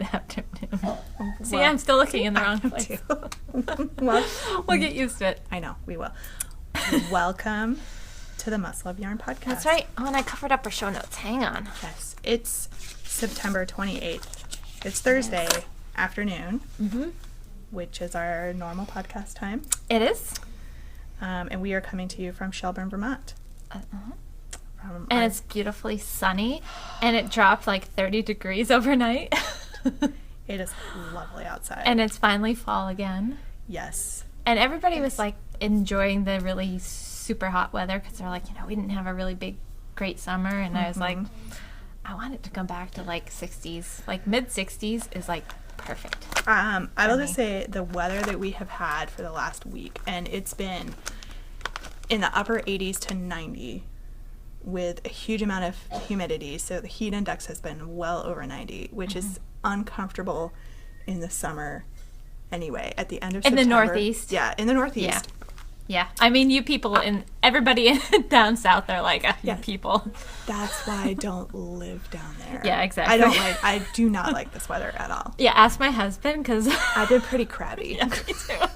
afternoon. See, I'm still looking in the wrong place. Well, we'll get used to it. I know, we will. Welcome to the Must Love Yarn podcast. That's right. Oh, and I covered up our show notes. Hang on. Yes, it's September 28th. It's Thursday afternoon, which is our normal podcast time. It is. And we are coming to you from Shelburne, Vermont. And it's beautifully sunny, and it dropped like 30 degrees overnight. It is lovely outside. And it's finally fall again. Yes. And everybody was like enjoying the really super hot weather because they're like, we didn't have a really great summer. And I was like, I want it to come back to like 60s. Like mid 60s is like perfect. I will just say the weather that we have had for the last week, and it's been in the upper 80s to 90 with a huge amount of humidity. So the heat index has been well over 90, which is uncomfortable in the summer anyway. At the end of September. In the Northeast. Yeah, in the Northeast. Yeah. I mean, you people everybody down south are like, you people. That's why I don't live down there. Yeah, exactly. I do not like this weather at all. Yeah, ask my husband because I've been pretty crabby. Yeah, me too.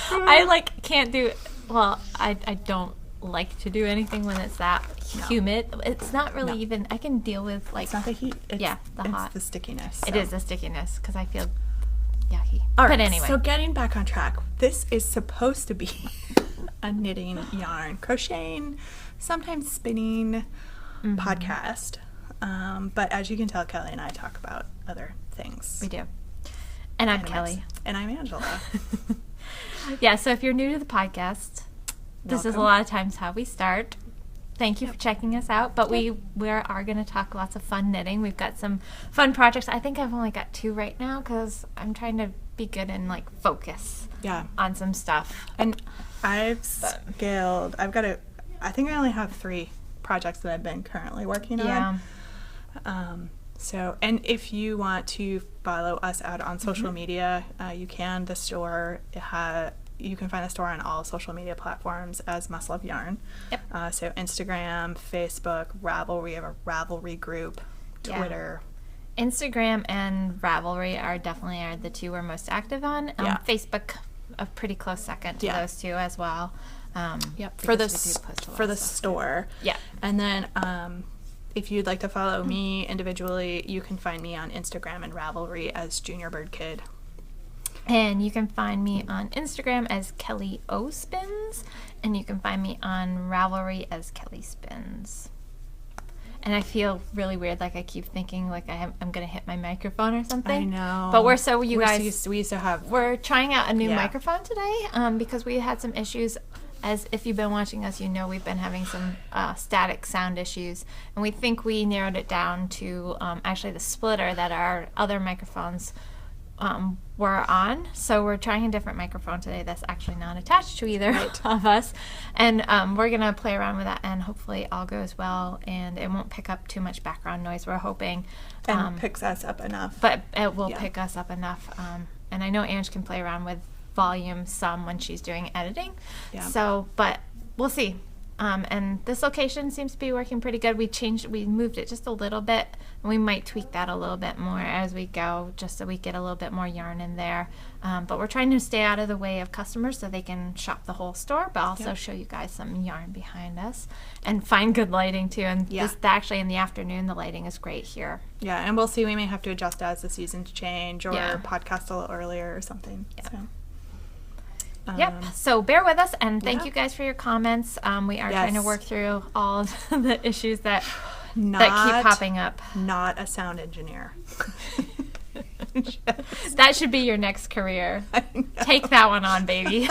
I can't do, I don't like to do anything when it's that humid. It's not really even, I can deal with like. It's not the heat. The hot. It's the stickiness. So. It is the stickiness because I feel yucky. All right, but anyway. So getting back on track, this is supposed to be a knitting, yarn, crocheting, sometimes spinning podcast. But as you can tell, Kelly and I talk about other things. We do. And I'm Kelly. And I'm Angela. Yeah, so if you're new to the podcast, this is a lot of times how we start. Thank you for checking us out. But we are going to talk lots of fun knitting. We've got some fun projects. I think I've only got 2 right now because I'm trying to be good and like focus on some stuff. And I've scaled. I think I only have 3 projects that I've been currently working on. So, and if you want to follow us out on social media, you can. The store, you can find the store on all social media platforms as Must Love Yarn. Yep. So Instagram, Facebook, Ravelry. We have a Ravelry group, Twitter. Instagram and Ravelry are definitely the 2 we're most active on. Facebook, a pretty close second to those 2 as well. For the store. Yeah. And then if you'd like to follow me individually, you can find me on Instagram and Ravelry as Junior Bird Kid. And you can find me on Instagram as Kelly O Spins, and you can find me on Ravelry as Kelly Spins. And I feel really weird, like I keep thinking like I'm going to hit my microphone or something. I know. But we're trying out a new microphone today because we had some issues. As if you've been watching us, we've been having some static sound issues. And we think we narrowed it down to actually the splitter that our other microphones were on. So we're trying a different microphone today that's actually not attached to either of us. And we're going to play around with that, and hopefully all goes well and it won't pick up too much background noise, we're hoping. And picks us up enough. But it will pick us up enough. And I know Ange can play around with volume some when she's doing editing. Yeah. So, but we'll see. And this location seems to be working pretty good. We moved it just a little bit, and we might tweak that a little bit more as we go, just so we get a little bit more yarn in there. But we're trying to stay out of the way of customers so they can shop the whole store, but also show you guys some yarn behind us and find good lighting too. And actually in the afternoon, the lighting is great here. Yeah, and we'll see. We may have to adjust as the seasons change or podcast a little earlier or something. Yeah. So. So bear with us, and thank you guys for your comments. We are trying to work through all the issues that keep popping up. Not a sound engineer. That should be your next career. Take that one on, baby.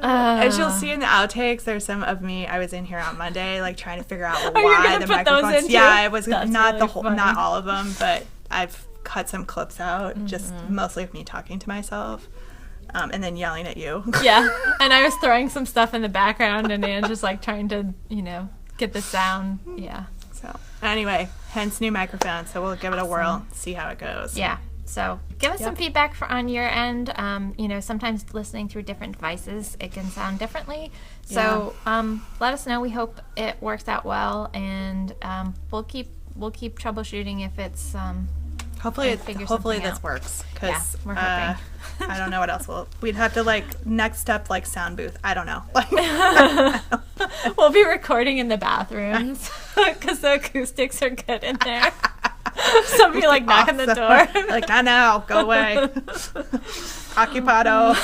As you'll see in the outtakes, there's some of me. I was in here on Monday, like trying to figure out why the microphones. Yeah, it was not really the whole, not all of them, but I've cut some clips out, just mostly of me talking to myself, and then yelling at you. Yeah, and I was throwing some stuff in the background, and Anne just like trying to, get the sound. Yeah. So anyway, hence new microphone. So we'll give it a whirl, see how it goes. Yeah. So give us some feedback on your end. Sometimes listening through different devices, it can sound differently. So let us know. We hope it works out well, and we'll keep we'll keep troubleshooting if it's hopefully this works, because we're hoping. I don't know what else we'd have to, like, next step, like, sound booth. I don't know. Like, we'll be recording in the bathrooms because the acoustics are good in there. Somebody like knock on the door, like, not now, go away. Occupado.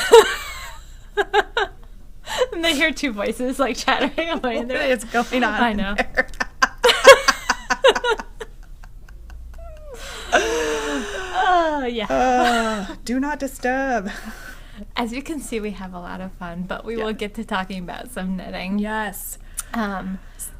And they hear two voices like chattering away in there. It's going on. I know. Do not disturb. As you can see, we have a lot of fun, but we will get to talking about some knitting. Yes.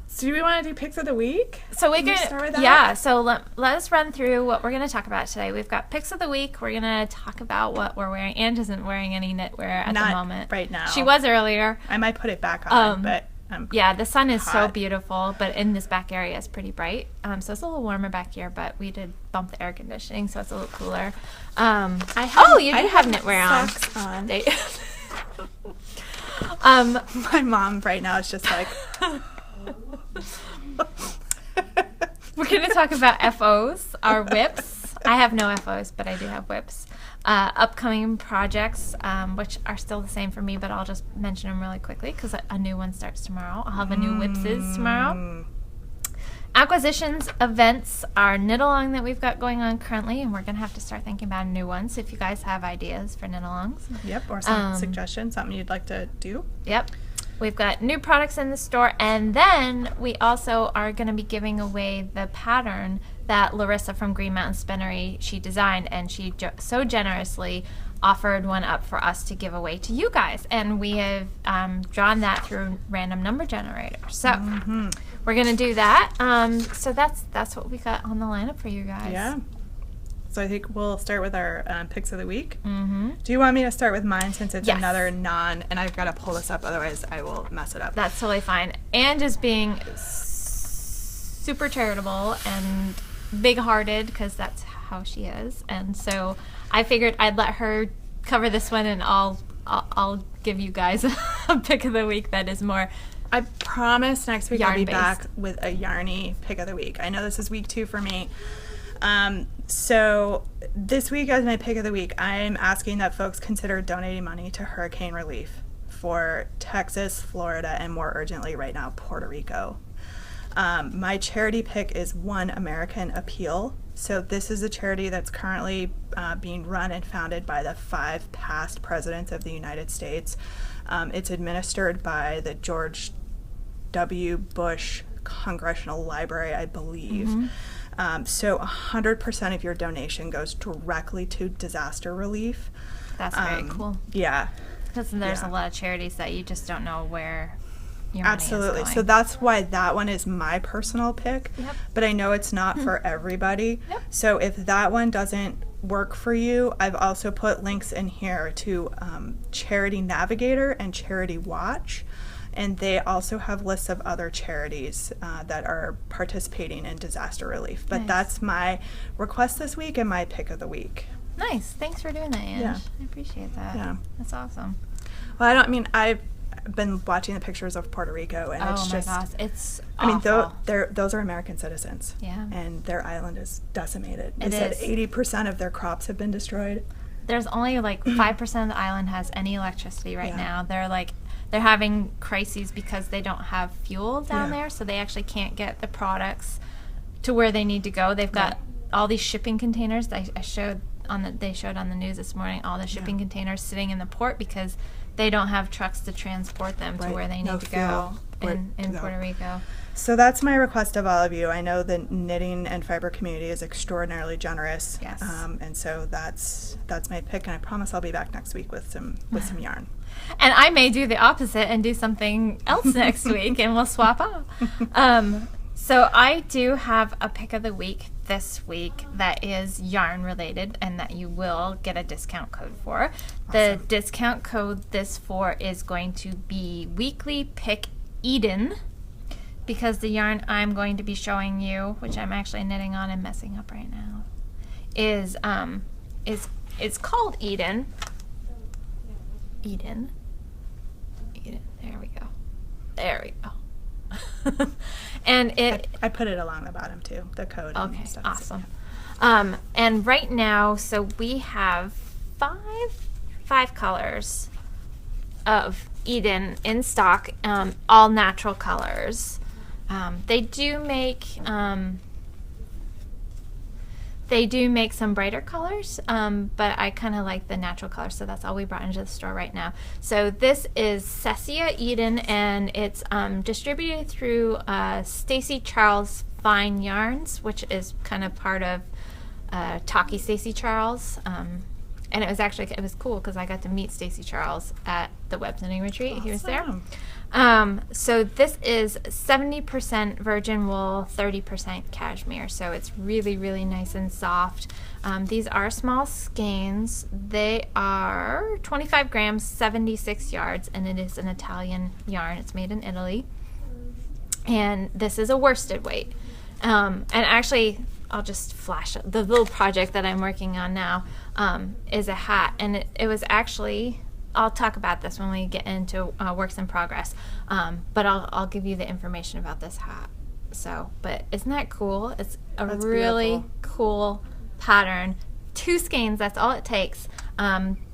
So do we want to do picks of the week? So we can start with that? Yeah, so let us run through what we're going to talk about today. We've got picks of the week. We're going to talk about what we're wearing. Ange isn't wearing any knitwear at the moment. Right now. She was earlier. I might put it back on, but the sun is so beautiful, but in this back area it's pretty bright. So it's a little warmer back here, but we did bump the air conditioning, so it's a little cooler. You do have knitwear socks on. My mom right now is just like... We're going to talk about FOs, our whips. I have no FOs, but I do have whips. Upcoming projects, which are still the same for me, but I'll just mention them really quickly because a new one starts tomorrow. I'll have a new whipses tomorrow. Acquisitions events are knit-along that we've got going on currently, and we're going to have to start thinking about new ones. If you guys have ideas for knit-alongs. Yep, or some suggestions, something you'd like to do. Yep. We've got new products in the store, and then we also are going to be giving away the pattern that Larissa from Green Mountain Spinnery, she designed, and she so generously offered one up for us to give away to you guys. And we have drawn that through random number generator. So we're going to do that. So that's what we got on the lineup for you guys. Yeah. So I think we'll start with our picks of the week. Mm-hmm. Do you want me to start with mine since it's another and I've got to pull this up, otherwise I will mess it up. That's totally fine. And just being super charitable and big-hearted, because that's how she is. And so I figured I'd let her cover this one, and I'll give you guys a pick of the week that is more. I promise next week I'll be yarn-based. back with a yarny pick of the week. I know this is week 2 for me. So this week as my pick of the week, I'm asking that folks consider donating money to hurricane relief for Texas, Florida, and more urgently right now, Puerto Rico. My charity pick is One American Appeal. So this is a charity that's currently being run and founded by the 5 past presidents of the United States. It's administered by the George W. Bush Congressional Library, I believe. So 100% of your donation goes directly to disaster relief. That's very cool. Yeah. Because there's a lot of charities that you just don't know where your money is going. So that's why that one is my personal pick. Yep. But I know it's not for everybody. Yep. So if that one doesn't work for you, I've also put links in here to Charity Navigator and Charity Watch. And they also have lists of other charities that are participating in disaster relief. But that's my request this week and my pick of the week. Nice. Thanks for doing that, Ange. Yeah. I appreciate that. Yeah. That's awesome. Well, I've been watching the pictures of Puerto Rico, and it's just... Oh, my gosh. It's awful. I mean, those are American citizens. Yeah. And their island is decimated. They said 80% of their crops have been destroyed. There's only like 5% of the island has any electricity right now. They're having crises because they don't have fuel down there, so they actually can't get the products to where they need to go. They've got all these shipping containers. They showed on the news this morning, all the shipping containers sitting in the port because they don't have trucks to transport them to where they need to go in Puerto Rico. So that's my request of all of you. I know the knitting and fiber community is extraordinarily generous. Yes. And so that's my pick, and I promise I'll be back next week with some yarn. And I may do the opposite and do something else next week, and we'll swap off. So I do have a pick of the week this week that is yarn related and that you will get a discount code for. Awesome. The discount code is going to be Weekly Pick Eden, because the yarn I'm going to be showing you, which I'm actually knitting on and messing up right now, is called Eden. Eden. There we go. And I put it along the bottom too, the code. Okay, and stuff. awesome. And right now, so we have five colors of Eden in stock, all natural colors. They do make some brighter colors, but I kind of like the natural colors, so that's all we brought into the store right now. So this is Cessia Eden, and it's distributed through Stacy Charles Fine Yarns, which is kind of part of Talkie Stacy Charles. And it was cool because I got to meet Stacy Charles at the web knitting retreat. Awesome. He was there. So this is 70% virgin wool, 30% cashmere. So it's really, really nice and soft. These are small skeins. They are 25 grams, 76 yards, and it is an Italian yarn. It's made in Italy. And this is a worsted weight. And actually, I'll just flash the little project that I'm working on now is a hat, and it was actually, I'll talk about this when we get into works in progress, but I'll give you the information about this hat. So, but isn't that cool? It's That's really beautiful. Cool pattern. 2 skeins, that's all it takes.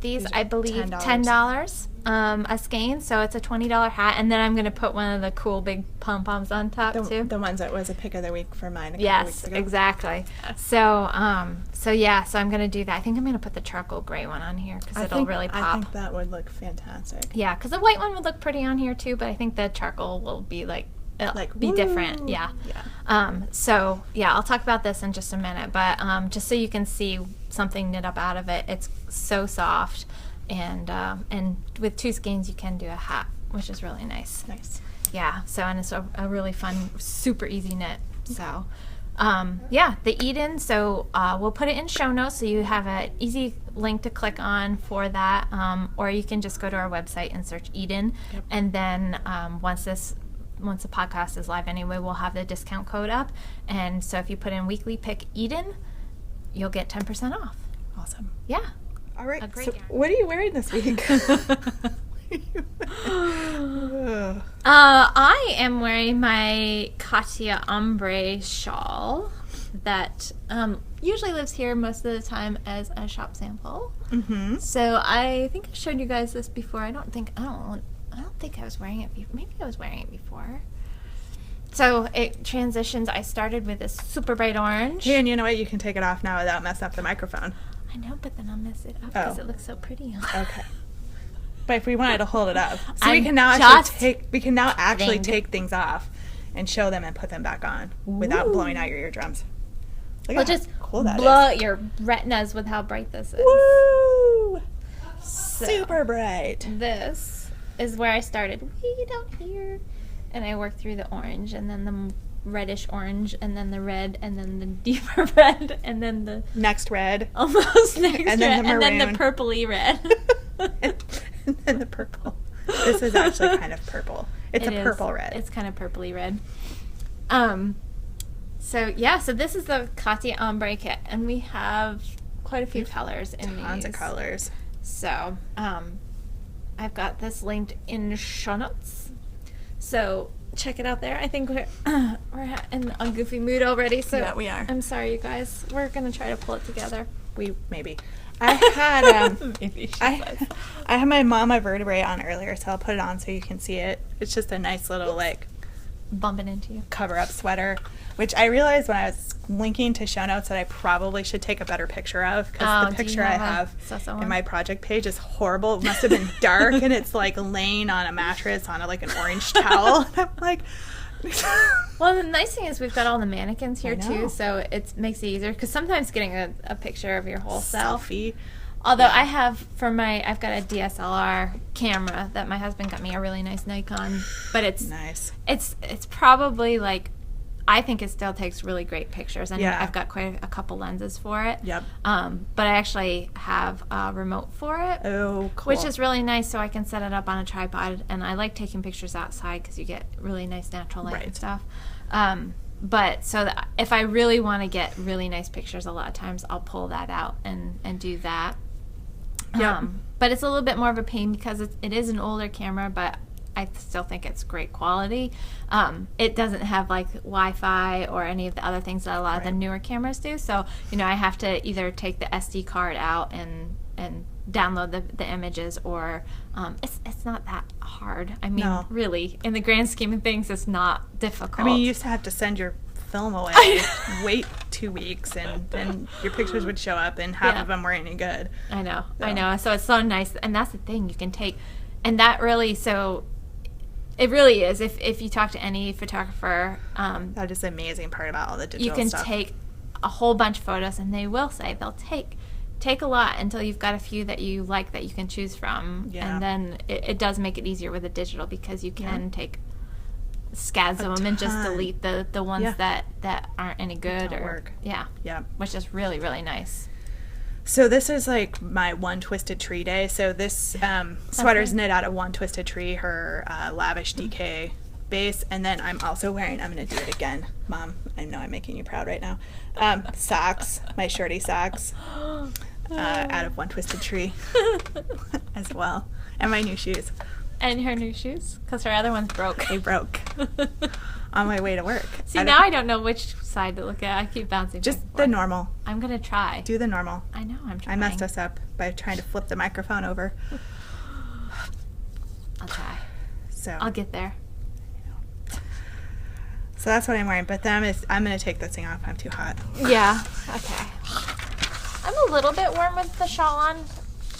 These I believe $10 a skein, so it's a $20 hat, and then I'm going to put one of the cool big pom-poms on top too. The ones that was a pick of the week for mine a couple yes, weeks ago. Exactly. Yes. So I'm going to do that. I think I'm going to put the charcoal gray one on here because it'll really pop. I think that would look fantastic. Yeah, because the white one would look pretty on here too, but I think the charcoal will be be different. Yeah. So yeah, I'll talk about this in just a minute, but just so you can see something knit up out of it, it's so soft, and with 2 skeins you can do a hat, which is really nice. Yeah. So, and it's a really fun, super easy knit. So the Eden, so we'll put it in show notes so you have an easy link to click on for that, or you can just go to our website and search Eden. Yep. And then once the podcast is live anyway, we'll have the discount code up, and so if you put in weekly pick Eden, you'll get 10% off. Awesome. Yeah. All right. So what are you wearing this week? I am wearing my Katya Embrace shawl that usually lives here most of the time as a shop sample. Mm-hmm. So I think I showed you guys this before. I don't think I was wearing it before. Maybe I was wearing it before. So it transitions. I started with this super bright orange. Hey, and you know what? You can take it off now without messing up the microphone. I know, but then I'll mess it up because it looks so pretty. Okay. But if we wanted to hold it up, so we can now actually take things off and show them and put them back on without blowing out your eardrums. Look just cool that blow out your retinas with how bright this is. Woo! Super bright. This is where I started way down here, and I worked through the orange, and then the reddish orange, and then the red, and then the deeper red, and then the next red, almost next and then red, the maroon, and then the purpley red, and then the purple. This is actually kind of purple. It's a purple red. It's kind of purpley red. So this is the Katya Embrace kit, and we have quite a few colors in these. Tons of colors. So, I've got this linked in show notes. So check it out there. I think we're in a goofy mood already. So yeah, we are. I'm sorry, you guys. We're gonna try to pull it together. Maybe. I had I had my Mama Vertebrae on earlier, so I'll put it on so you can see it. It's just a nice little bumping into you cover up sweater, which I realized when I was linking to show notes that I probably should take a better picture of, because the picture I have in my project page is horrible. It must have been dark, and it's laying on a mattress on an orange towel. And I'm like, well, the nice thing is we've got all the mannequins here too, so it makes it easier, because sometimes getting a picture of your whole self. Although I've got a DSLR camera that my husband got me, a really nice Nikon, but it's nice. It's probably I think it still takes really great pictures, and I've got quite a couple lenses for it. Yep. But I actually have a remote for it. Oh, cool. Which is really nice, so I can set it up on a tripod, and I like taking pictures outside because you get really nice natural light and stuff. But if I really want to get really nice pictures, a lot of times I'll pull that out and do that. But it's a little bit more of a pain because it is an older camera, but I still think it's great quality. It doesn't have like Wi-Fi or any of the other things that a lot of the newer cameras do. So, you know, I have to either take the SD card out and download the images, or it's not that hard. I mean, really, in the grand scheme of things, it's not difficult. I mean, you used to have to send your film away, wait 2 weeks, and then your pictures would show up, and half of them weren't any good. I know. So it's so nice, and that's the thing. You can take, and that really, so it really is. If you talk to any photographer, that is the amazing part about all the digital stuff. You can take a whole bunch of photos, and they will say they'll take a lot until you've got a few that you like that you can choose from, and then it does make it easier with the digital, because you can take scads of them and just delete the ones that aren't any good or work. Which is really, really nice. So this is like my One Twisted Tree day. So this sweater's knit out of One Twisted Tree, her lavish DK base, and then I'm also wearing, I'm gonna do it again, Mom, I know I'm making you proud right now, socks, my shorty socks, out of One Twisted Tree as well, and my new shoes. And her new shoes? Because her other ones broke. They broke on my way to work. See, now I don't know which side to look at. I keep bouncing. Just the normal. I'm going to try. Do the normal. I know, I'm trying. I messed us up by trying to flip the microphone over. I'll try. So I'll get there. So that's what I'm wearing. But then I'm going to take this thing off. I'm too hot. Yeah. Okay. I'm a little bit warm with the shawl on.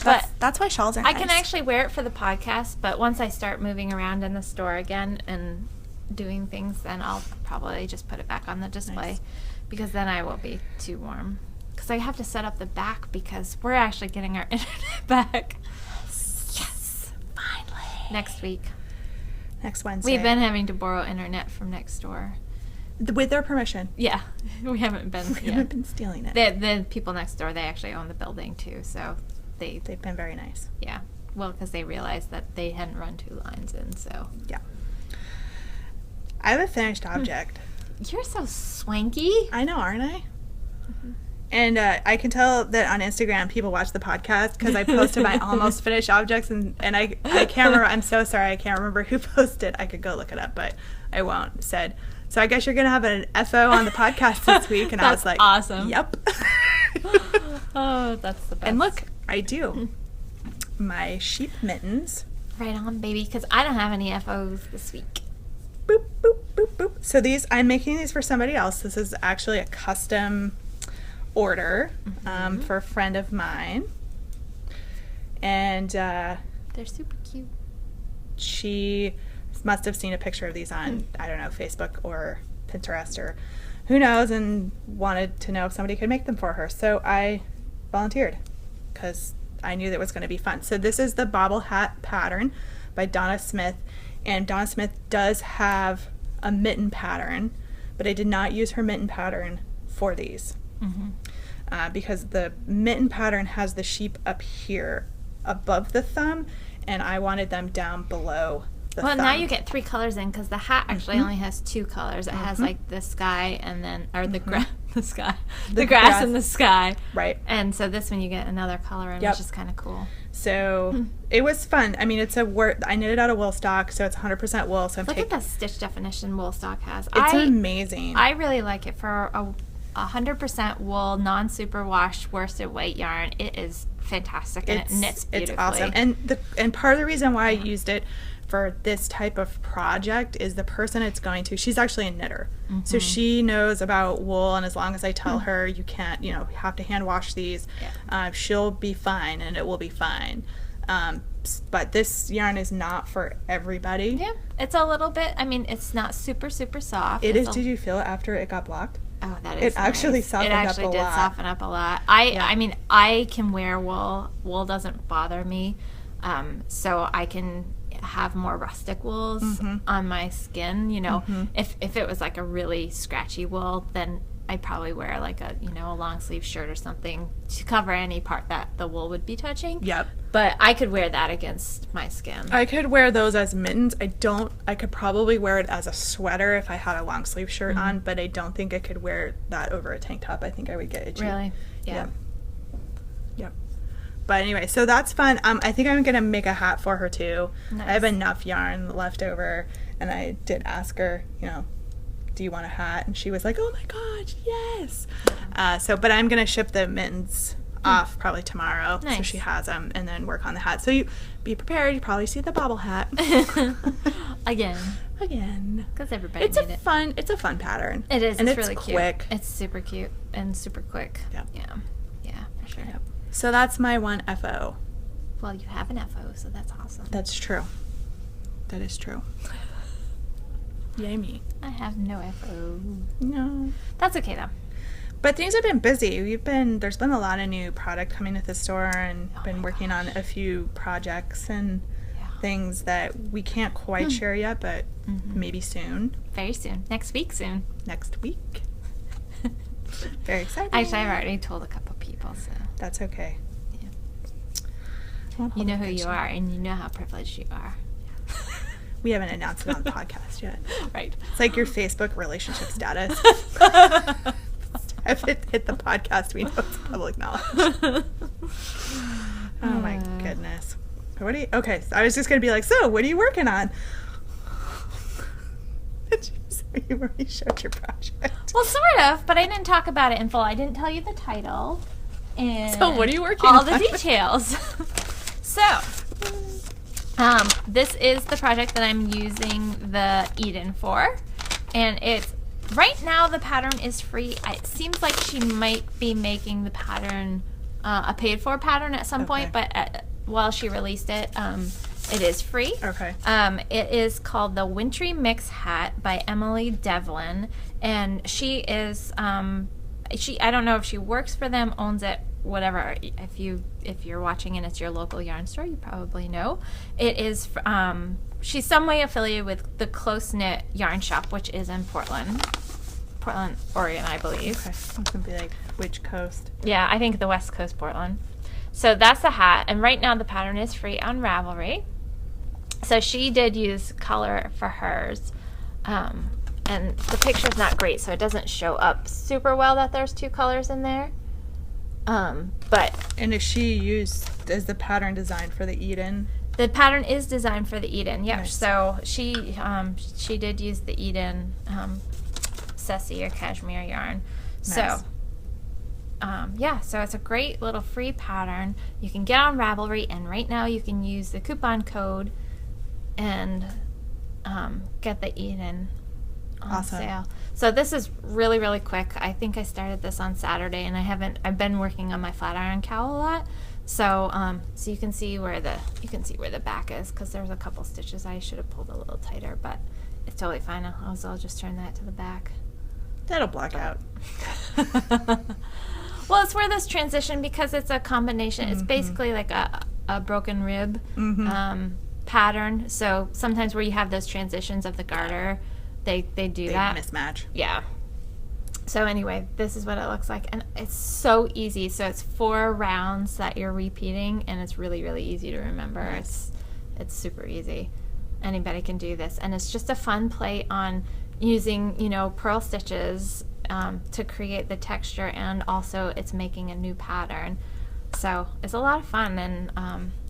But that's why shawls are nice. I can actually wear it for the podcast, but once I start moving around in the store again and doing things, then I'll probably just put it back on the display, because then I won't be too warm. Because I have to set up the back, because we're actually getting our internet back. Yes, finally. Next week. Next Wednesday. We've been having to borrow internet from next door. With their permission. Yeah, we haven't been stealing it. The people next door, they actually own the building too, so they've been very nice. Yeah, well, because they realized that they hadn't run 2 lines in, so. Yeah. I have a finished object. You're so swanky. I know, aren't I? Mm-hmm. And I can tell that on Instagram people watch the podcast because I posted my almost finished objects, and I can't remember. I'm so sorry, I can't remember who posted. I could go look it up, but I won't. Said, so I guess you're going to have an FO on the podcast this week. And I was like, awesome. Yep. Oh, that's the best. And look, I do. My sheep mittens. Right on, baby, because I don't have any FOs this week. Boop, boop, boop, boop. So I'm making these for somebody else. This is actually a custom order for a friend of mine. And they're super cute. She must have seen a picture of these on, I don't know, Facebook or Pinterest or who knows, and wanted to know if somebody could make them for her. So I volunteered because I knew that was going to be fun. So this is the Bobble Hat pattern by Donna Smith, and Donna Smith does have a mitten pattern, but I did not use her mitten pattern for these because the mitten pattern has the sheep up here above the thumb, and I wanted them down below the thumb. Now you get 3 colors in, because the hat actually only has 2 colors. It has like the sky and then, or the grass and the sky. Right. And so this one you get another color in, which is kind of cool. So it was fun. I mean, I knit it out of wool stock, so it's 100% wool. So look at the stitch definition wool stock has. It's amazing. I really like it for a 100% wool, non-superwash worsted weight yarn. It is fantastic, and it knits beautifully. It's awesome. And part of the reason why I used it for this type of project is the person it's going to, she's actually a knitter. So she knows about wool, and as long as I tell her you can't, you have to hand wash these, she'll be fine, and it will be fine. But this yarn is not for everybody. Yeah, it's a little bit, I mean, it's not super, super soft. It is. Did you feel it after it got blocked? Oh, that is It actually nice. softened up a lot. It actually did soften up a lot. I mean, I can wear wool. Wool doesn't bother me. So I can have more rustic wools on my skin. If it was like a really scratchy wool, then I'd probably wear like a long sleeve shirt or something to cover any part that the wool would be touching. Yep. But I could wear that against my skin. I could wear those as mittens. I could probably wear it as a sweater if I had a long sleeve shirt on, but I don't think I could wear that over a tank top. I think I would get itchy. Really? Yeah. Yep. But anyway, so that's fun. I think I'm going to make a hat for her too. Nice. I have enough yarn left over, and I did ask her, do you want a hat? And she was like, oh my gosh, yes. But I'm going to ship the mittens off probably tomorrow. Nice. So she has them, and then work on the hat. So you be prepared. You probably see the bobble hat. Again. Because everybody need it. It's a fun pattern. It is. And it's it's really quick. Cute. It's super cute and super quick. Yep. Yeah, for sure. Yep. So that's my one FO. Well, you have an FO, so that's awesome. That's true. That is true. Yay me. I have no FO. No. That's okay though. But things have been busy. There's been a lot of new product coming to the store, and been working on a few projects and things that we can't quite share yet, but maybe soon. Very soon. Next week soon. Next week. Very exciting. Actually, I've already told a couple people, so. That's okay. Yeah. You know who you are, and you know how privileged you are. We haven't announced it on the podcast yet. Right. It's like your Facebook relationship status. If it hit the podcast, we know it's public knowledge. Oh my goodness. Okay, so I was just going to be like, so what are you working on? You already showed your project. Well, sort of, but I didn't talk about it in full. I didn't tell you the title. And so what are you working on? All the details. So, this is the project that I'm using the Eden for. And it's, right now the pattern is free. It seems like she might be making the pattern a paid for pattern at some point, but while she released it, it is free. Okay. It is called the Wintry Mix Hat by Emily Devlin, and she is I don't know if she works for them, owns it, whatever. If you're watching and it's your local yarn store, you probably know. It is she's some way affiliated with the Close Knit Yarn Shop, which is in Portland, Oregon, I believe. Okay. It's gonna be like which coast? Yeah, I think the West Coast, Portland. So that's the hat, and right now the pattern is free on Ravelry. So she did use color for hers, and the picture's not great, so it doesn't show up super well that there's two colors in there. But and is the pattern designed for the Eden? The pattern is designed for the Eden. Yep. Nice. So she did use the Eden Ceci or Cashmere yarn. Nice. So. So it's a great little free pattern. You can get on Ravelry, and right now you can use the coupon code and get the Eden on sale. So this is really, really quick. I think I started this on Saturday, and I've been working on my flat iron cowl a lot. So so you can see where the back is, because there's a couple stitches I should have pulled a little tighter, but it's totally fine. I'll just turn that to the back. That'll black out. Well, it's where this transition, because it's a combination. It's basically like a broken rib pattern. So sometimes where you have those transitions of the garter, they do that. Mismatch. Yeah. So anyway, this is what it looks like, and it's so easy. So it's 4 rounds that you're repeating, and it's really, really easy to remember. It's super easy. Anybody can do this, and it's just a fun play on using, purl stitches to create the texture, and also it's making a new pattern. So it's a lot of fun, and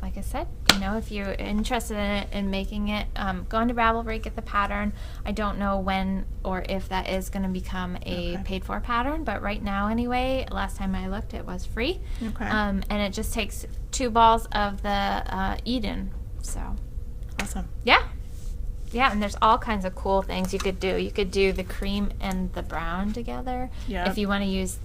like I said, if you're interested in it and making it, go into Ravelry, get the pattern. I don't know when or if that is going to become a paid for pattern, but right now anyway, last time I looked, it was free. Okay. And it just takes 2 balls of the Eden. So awesome. Yeah, and there's all kinds of cool things you could do. You could do the cream and the brown together. Yeah. If you want to use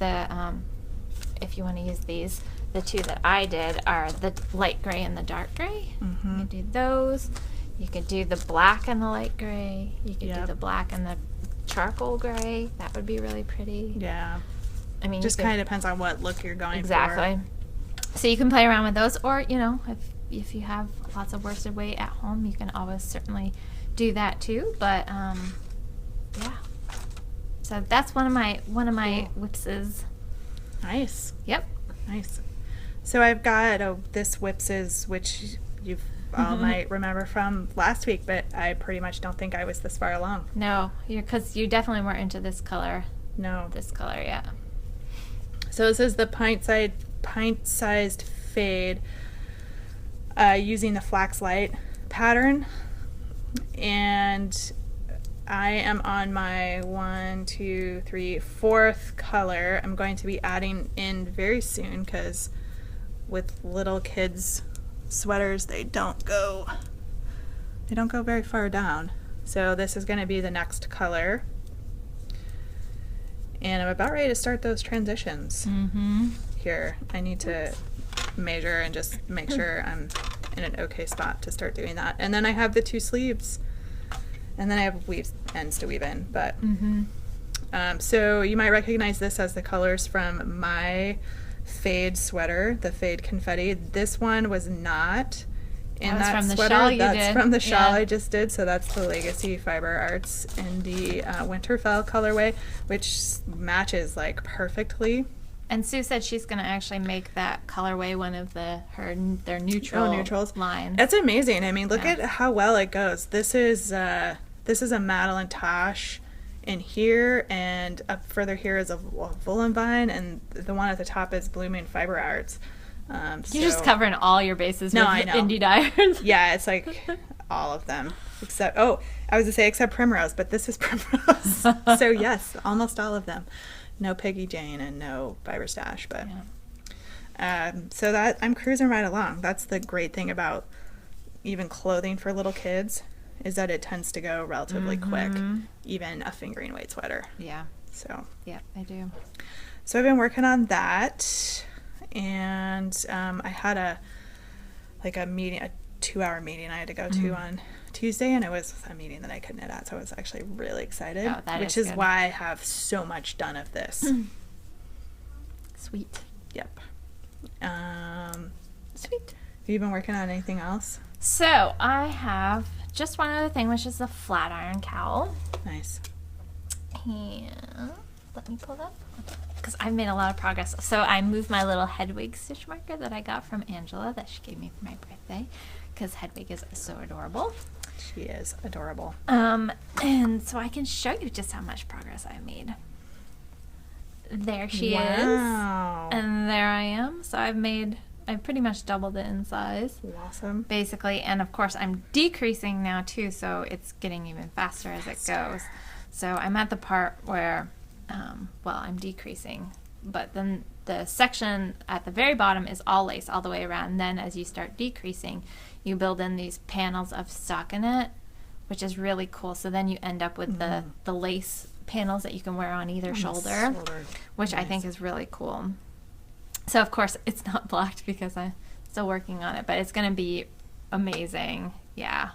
these, the 2 that I did are the light gray and the dark gray. You could do those. You could do the black and the light gray. You could do the black and the charcoal gray. That would be really pretty. Yeah. I mean, just kind of depends on what look you're going for. Exactly. So you can play around with those, or if you have lots of worsted weight at home, you can always certainly do that too. But yeah. So that's one of my whipses. Nice. Yep. Nice. So I've got this whipses, which you all might remember from last week, but I pretty much don't think I was this far along. No, because you definitely weren't into this color. No. This color, yeah. So this is the pint-sized fade using the Flax Light pattern, and I am on my 4th color. I'm going to be adding in very soon because with little kids sweaters they don't go very far down. So this is going to be the next color, and I'm about ready to start those transitions. Here I need to measure and just make sure I'm in an okay spot to start doing that. And then I have the 2 sleeves, and then I have ends to weave in. But so you might recognize this as the colors from my fade sweater, the fade confetti. This one was not in that from the sweater. shawl you That's did. from the shawl Yeah. I just did. So that's the Legacy Fiber Arts in the Winterfell colorway, which matches like perfectly. And Sue said she's going to actually make that colorway one of their neutrals lines. That's amazing. I mean, look at how well it goes. This is a Madeline Tosh in here, and up further here is a Woolen Vine, and the one at the top is Blooming Fiber Arts. You're just covering all your bases with I know. indie dyers. Yeah, it's like all of them. Except, I was going to say except Primrose, but this is Primrose. So yes, almost all of them. No Peggy Jane and no Fiber Stash, but so that I'm cruising right along. That's the great thing about even clothing for little kids, is that it tends to go relatively quick, even a fingering weight sweater. Yeah. So Yeah, I do. So I've been working on that, and I had a meeting, a 2-hour meeting I had to go to on Tuesday, and it was a meeting that I could knit at, so I was actually really excited, which is why I have so much done of this. Sweet. Yep. Sweet. Have you been working on anything else? So I have just one other thing, which is the flat iron cowl. Nice. And let me pull that because I've made a lot of progress. So I moved my little Hedwig stitch marker that I got from Angela that she gave me for my birthday, because Hedwig is so adorable. She is adorable. And so I can show you just how much progress I made. There she is. And there I am. So I pretty much doubled it in size. Awesome. Basically. And of course I'm decreasing now too, so it's getting even faster as it goes. So I'm at the part where, I'm decreasing. But then the section at the very bottom is all lace all the way around. And then as you start decreasing, you build in these panels of stockinette, which is really cool. So then you end up with the lace panels that you can wear on either shoulder, which I think is really cool. So of course it's not blocked because I'm still working on it, but it's going to be amazing. Yeah.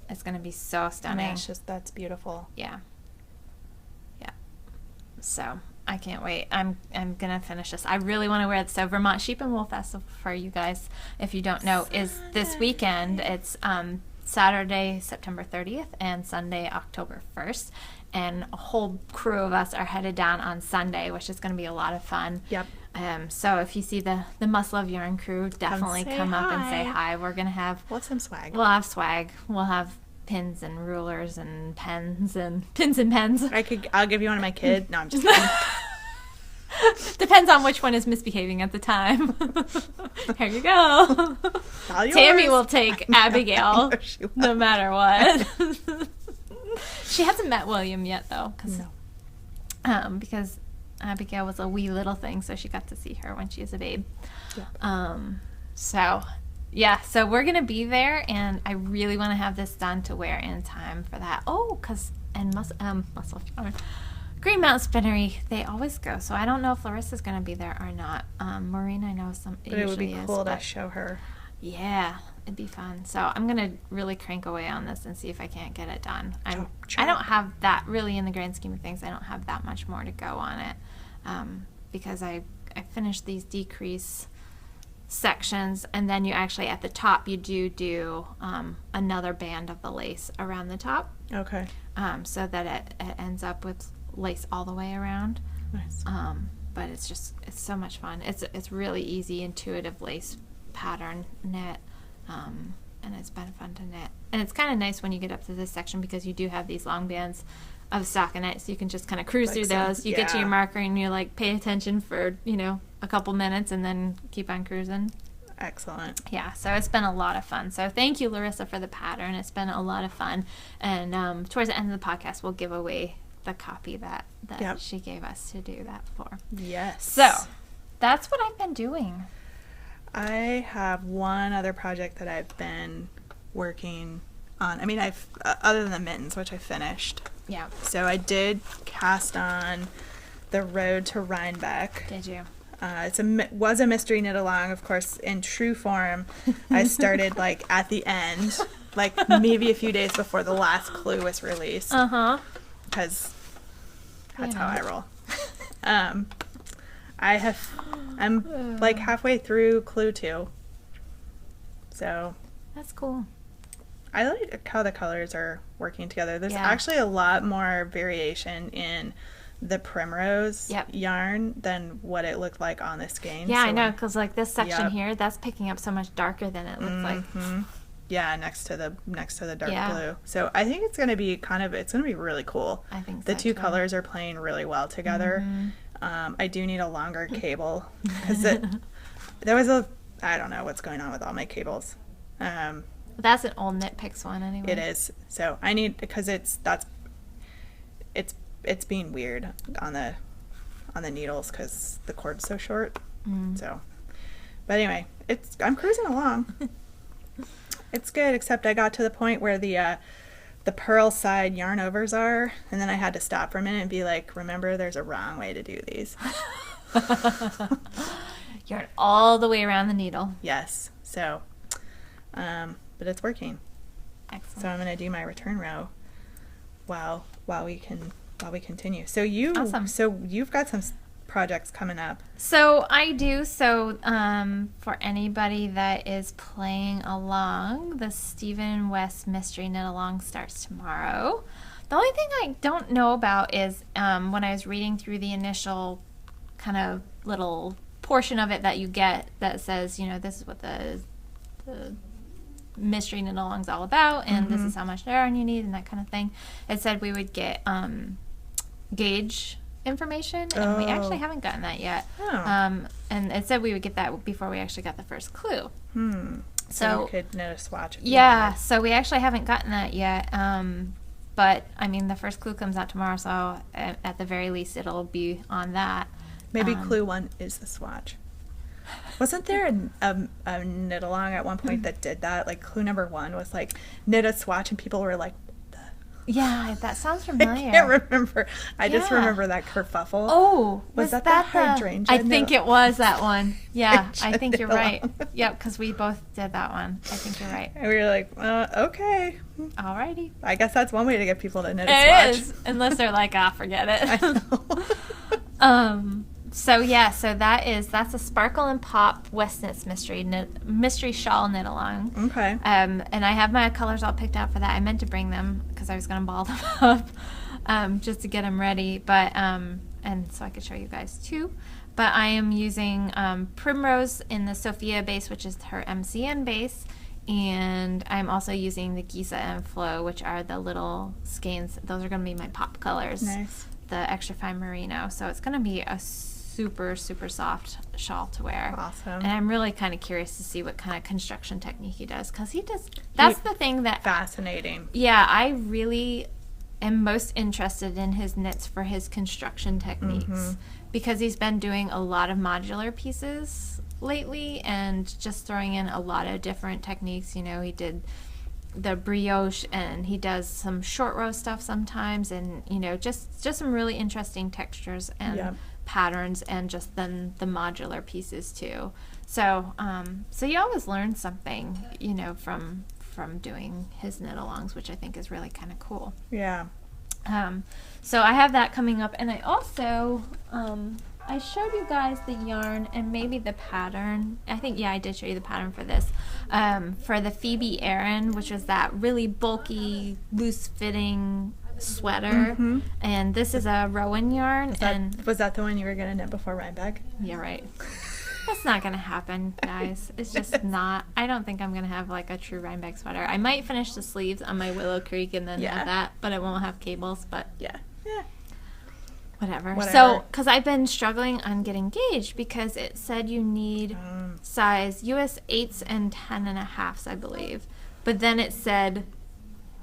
It's going to be so stunning. I mean, that's beautiful. Yeah. Yeah. So I can't wait. I'm gonna finish this. I really want to wear it. So Vermont Sheep and Wool Festival, for you guys, if you don't know, is this weekend. It's Saturday, September 30th, and Sunday, October 1st. And a whole crew of us are headed down on Sunday, which is going to be a lot of fun. Yep. So if you see the Muscle of Yarn crew, definitely come up and say hi. We're gonna have some swag. We'll have swag. We'll have pins and rulers and pens and pins and pens. I'll give you one of my kids. No, I'm just kidding. Depends on which one is misbehaving at the time. Here you go. Tammy will take Abigail no matter what. She hasn't met William yet though, because Abigail was a wee little thing, so she got to see her when she was a babe. Yep. So we're gonna be there, and I really want to have this done to wear in time for that. Muscle Yarn, Green Mountain Spinnery, they always go, so I don't know if Larissa's gonna be there or not. Maureen, I know but it would be cool to show her. Yeah, it'd be fun. So I'm gonna really crank away on this and see if I can't get it done. I don't have that really, in the grand scheme of things, I don't have that much more to go on it, because I finished these decrease sections, and then you actually at the top you do another band of the lace around the top. Okay. So that it ends up with lace all the way around. Nice. But it's so much fun. It's really easy, intuitive lace pattern knit, and it's been fun to knit. And it's kind of nice when you get up to this section, because you do have these long bands of stockinette, so you can just kind of cruise through those. You get to your marker and you pay attention for a couple minutes and then keep on cruising. Excellent. Yeah, so it's been a lot of fun. So thank you, Larissa, for the pattern. It's been a lot of fun. And towards the end of the podcast, we'll give away the copy that she gave us to do that for. Yes. So that's what I've been doing. I have one other project that I've been working on. I mean, I've other than the mittens, which I finished. Yeah. So I did cast on the Road to Rhinebeck. Did you? Was a mystery knit along, of course, in true form. I started like at the end, like maybe a few days before the last clue was released. Because that's how I roll. I'm like halfway through clue 2. So that's cool. I like how the colors are working together. There's actually a lot more variation in the primrose yarn than what it looked like on the skein. Yeah, so I know, because like this section here, that's picking up so much darker than it looks like. Yeah, next to the dark blue. So I think it's gonna be really cool. I think the two colors are playing really well together. I do need a longer cable because there was I don't know what's going on with all my cables. That's an old Knit Picks one anyway. It is. So I need, because it's being weird on the needles because the cord's so short. So, but anyway, I'm cruising along. It's good, except I got to the point where the purl side yarn overs are, and then I had to stop for a minute and be like, remember, there's a wrong way to do these. Yarn all the way around the needle. Yes. So, but it's working. Excellent. So I'm going to do my return row while we continue. So you've got some projects coming up. So I do. So for anybody that is playing along, the Stephen West Mystery Knit Along starts tomorrow. The only thing I don't know about is when I was reading through the initial kind of little portion of it that you get that says, this is what the Mystery Knit Along's all about, and this is how much yarn you need and that kind of thing. It said we would get gauge information, and we actually haven't gotten that yet. And it said we would get that before we actually got the first clue. So you could knit a swatch. Yeah, so we actually haven't gotten that yet. But I mean, the first clue comes out tomorrow, so at the very least it'll be on that. Maybe clue 1 is the swatch. Wasn't there a knit along at one point that did that? Like clue number 1 was like knit a swatch, and people were like, yeah, that sounds familiar. I can't remember. I just remember that kerfuffle. Oh, was that the hydrangea? I think it was that one. Yeah, I think you're right. Yep, because we both did that one. I think you're right. And we were like, okay. Alrighty. I guess that's one way to get people to knit a swatch. It is, unless they're like, forget it. I know. So that's a Sparkle and Pop West Knits mystery shawl knit along. Okay. And I have my colors all picked out for that. I meant to bring them because I was going to ball them up just to get them ready, but and so I could show you guys too. But I am using Primrose in the Sophia base, which is her MCN base, and I'm also using the Giza and Flow, which are the little skeins. Those are going to be my pop colors. Nice. The extra fine merino. So it's going to be a super, super soft shawl to wear. Awesome. And I'm really kind of curious to see what kind of construction technique he does, because that's the thing that... Fascinating. Yeah, I really am most interested in his knits for his construction techniques, because he's been doing a lot of modular pieces lately and just throwing in a lot of different techniques. He did the brioche, and he does some short row stuff sometimes, and just some really interesting textures and patterns, and just then the modular pieces too. So so you always learn something from doing his knit alongs, which I think is really kind of cool. Yeah. So I have that coming up, and I also I showed you guys the yarn and maybe the pattern. I think, I did show you the pattern for this. For the Phoebe Erin, which was that really bulky, loose-fitting sweater. And this is a Rowan yarn. Was that the one you were going to knit before Rhinebeck? Yeah, right. That's not going to happen, guys. It's just not. I don't think I'm going to have like a true Rhinebeck sweater. I might finish the sleeves on my Willow Creek and then have that, but it won't have cables. But yeah. whatever. So, because I've been struggling on getting gauge because it said you need size US 8s and 10.5s, I believe. But then it said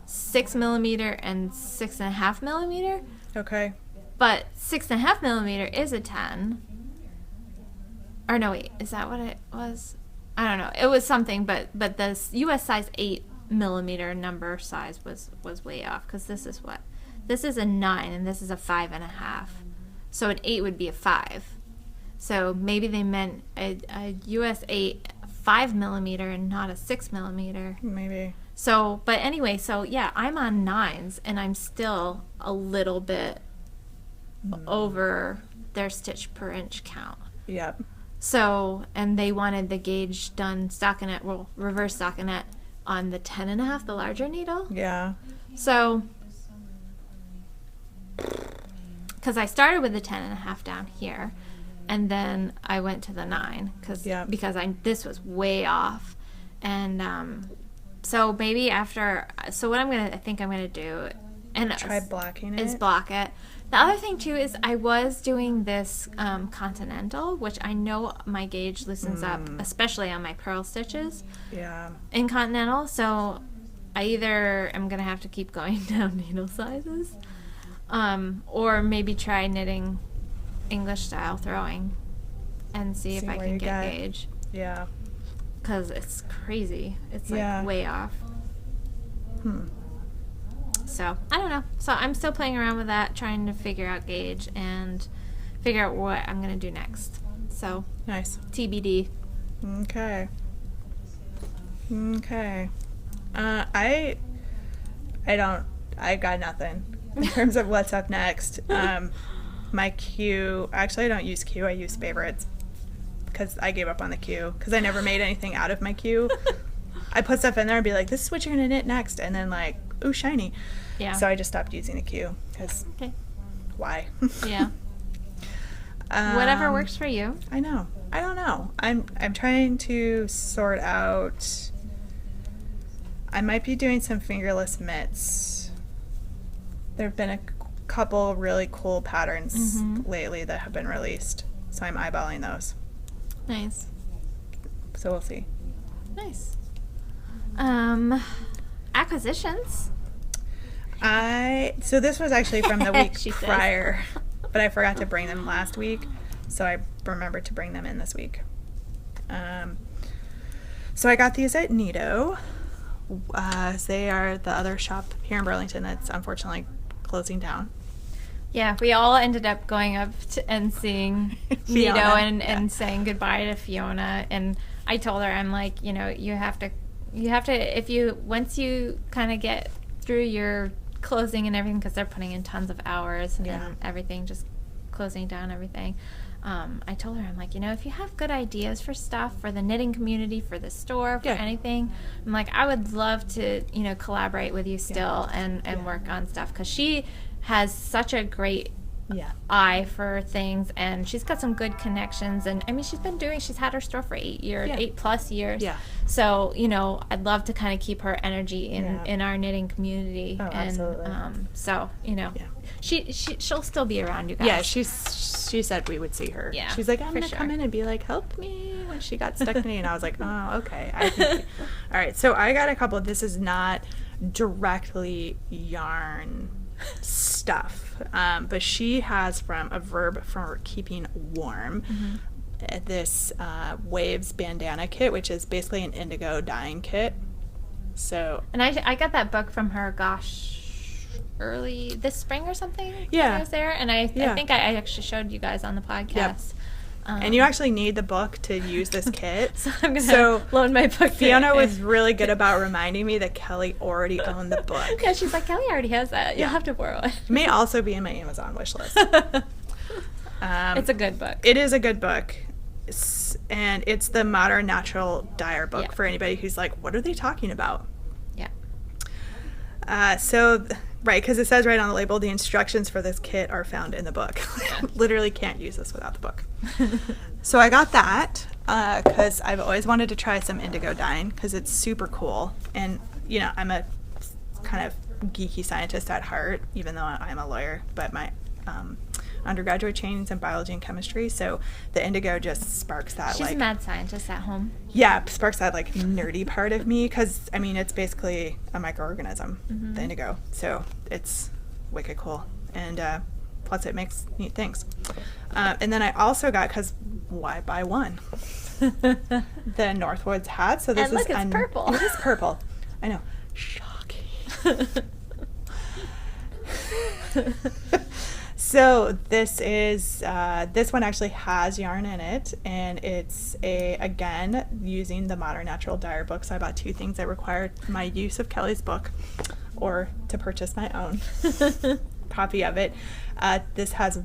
6 millimeter and 6.5 millimeter. Okay. But 6.5 millimeter is a 10. Or no, wait, is that what it was? I don't know. It was something, but the US size 8 millimeter number size was way off, because this is what? This is a 9 and this is a 5.5. So an 8 would be a 5. So maybe they meant a US 8 5 millimeter and not a 6 millimeter. Maybe. So, but anyway, so yeah, I'm on 9s and I'm still a little bit over their stitch per inch count. Yep. So, and they wanted the gauge done stockinette, well, reverse stockinette on the 10.5, the larger needle. Yeah. So, because I started with the 10.5 down here, and then I went to the 9 because this was way off, and so maybe after. So what I think I'm gonna do, and try blocking it. Is block it. The other thing too is I was doing this continental, which I know my gauge loosens up, especially on my purl stitches. Yeah. In continental, so I either am gonna have to keep going down needle sizes, or maybe try knitting English style throwing, and see if I can get gauge. Yeah. Because it's crazy. It's like way off. So, I don't know. So, I'm still playing around with that, trying to figure out gauge and figure out what I'm going to do next. So, nice. TBD. Okay. I got nothing in terms of what's up next. My queue, actually I don't use queue, I use favorites, because I gave up on the queue, because I never made anything out of my queue. I put stuff in there and be like, this is what you're going to knit next, and then like, ooh, shiny. Yeah. So I just stopped using the queue, because why? Yeah. Whatever works for you. I know. I don't know. I'm trying to sort out. I might be doing some fingerless mitts. There have been a couple really cool patterns lately that have been released, so I'm eyeballing those. Nice. So we'll see. Nice. Acquisitions. So this was actually from the week prior, but I forgot to bring them last week, so I remembered to bring them in this week. So I got these at Neato. They are the other shop here in Burlington that's unfortunately closing down. Yeah, we all ended up going up and seeing Neato and saying goodbye to Fiona. And I told her, I'm like, you have to, once you kind of get through your closing and everything, because they're putting in tons of hours and everything, just closing down everything. I told her, I'm like, if you have good ideas for stuff for the knitting community, for the store, for anything, I'm like, I would love to, collaborate with you still and work on stuff, because she has such a great eye for things, and she's got some good connections, and I mean she's had her store for 8+ years. So I'd love to kind of keep her energy in our knitting community. Absolutely. So she'll still be around, you guys. She said we would see her. She's like, I'm gonna come in and be like, help me, when she got stuck knitting. And I was like, oh, okay. All right, so I got a couple. This is not directly yarn stuff, but she has from a verb for keeping warm, this Waves bandana kit, which is basically an Indigo Dyeing Kit. So, and I got that book from her, early this spring or something. I was there, and I think I actually showed you guys on the podcast. And you actually need the book to use this kit. So I'm going to loan my book. Fiona was really good about reminding me that Kelly already owned the book. Yeah, she's like, Kelly already has that. You'll have to borrow it. It may also be in my Amazon wish list. It's a good book. It is a good book. And it's the Modern Natural Dyer book for anybody who's like, what are they talking about? Right, because it says right on the label, the instructions for this kit are found in the book. Literally can't use this without the book. So I got that because I've always wanted to try some indigo dyeing because it's super cool. And, I'm a kind of geeky scientist at heart, even though I'm a lawyer. But I'm undergraduate trainings in biology and chemistry, so the indigo just sparks that. She's a mad scientist at home. Yeah, sparks that like nerdy part of me, because I mean it's basically a microorganism, the indigo, so it's wicked cool, and plus it makes neat things. And then I also got, because why buy one? The Northwoods hat. So this and look, it's purple. It is purple. I know. Shocking. So this is this one actually has yarn in it, and it's again using the Modern Natural Dyer book. So I bought 2 things that required my use of Kelly's book, or to purchase my own copy of it. This has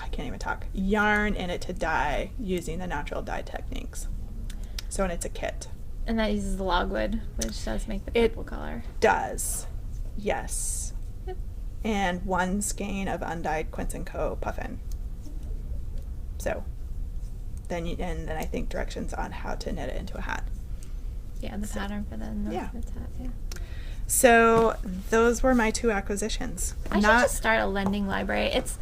I can't even talk, yarn in it to dye using the natural dye techniques. So, and it's a kit. And that uses the logwood, which does make the purple color. Does, yes. Yep. And 1 skein of undyed Quince & Co. puffin. So, then I think directions on how to knit it into a hat. Yeah, the pattern for the Northwoods hat, yeah. So those were my 2 acquisitions. I should just start a lending library. It's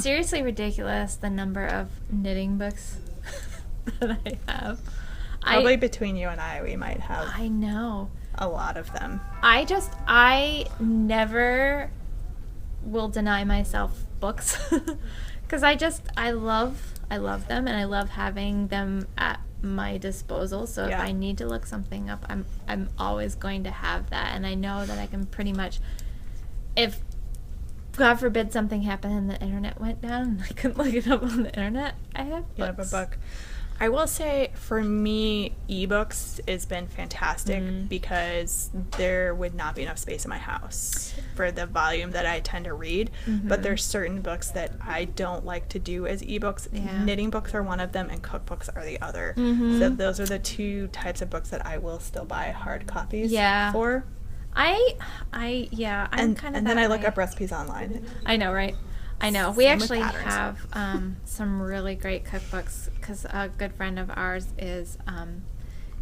seriously ridiculous, the number of knitting books that I have. Probably between you and I, we might have. I know. A lot of them. I never will deny myself books, because I love them, and I love having them at my disposal. So if I need to look something up, I'm always going to have that, and I know that I can pretty much, if God forbid something happened and the internet went down and I couldn't look it up on the internet, I have books. You have a book. I will say, for me, ebooks has been fantastic because there would not be enough space in my house for the volume that I tend to read. But there's certain books that I don't like to do as ebooks. Knitting books are one of them, and cookbooks are the other. So those are the 2 types of books that I will still buy hard copies for. I'm kind of. And then I look up recipes online. I know, right? I know. We actually have some really great cookbooks, because a good friend of ours is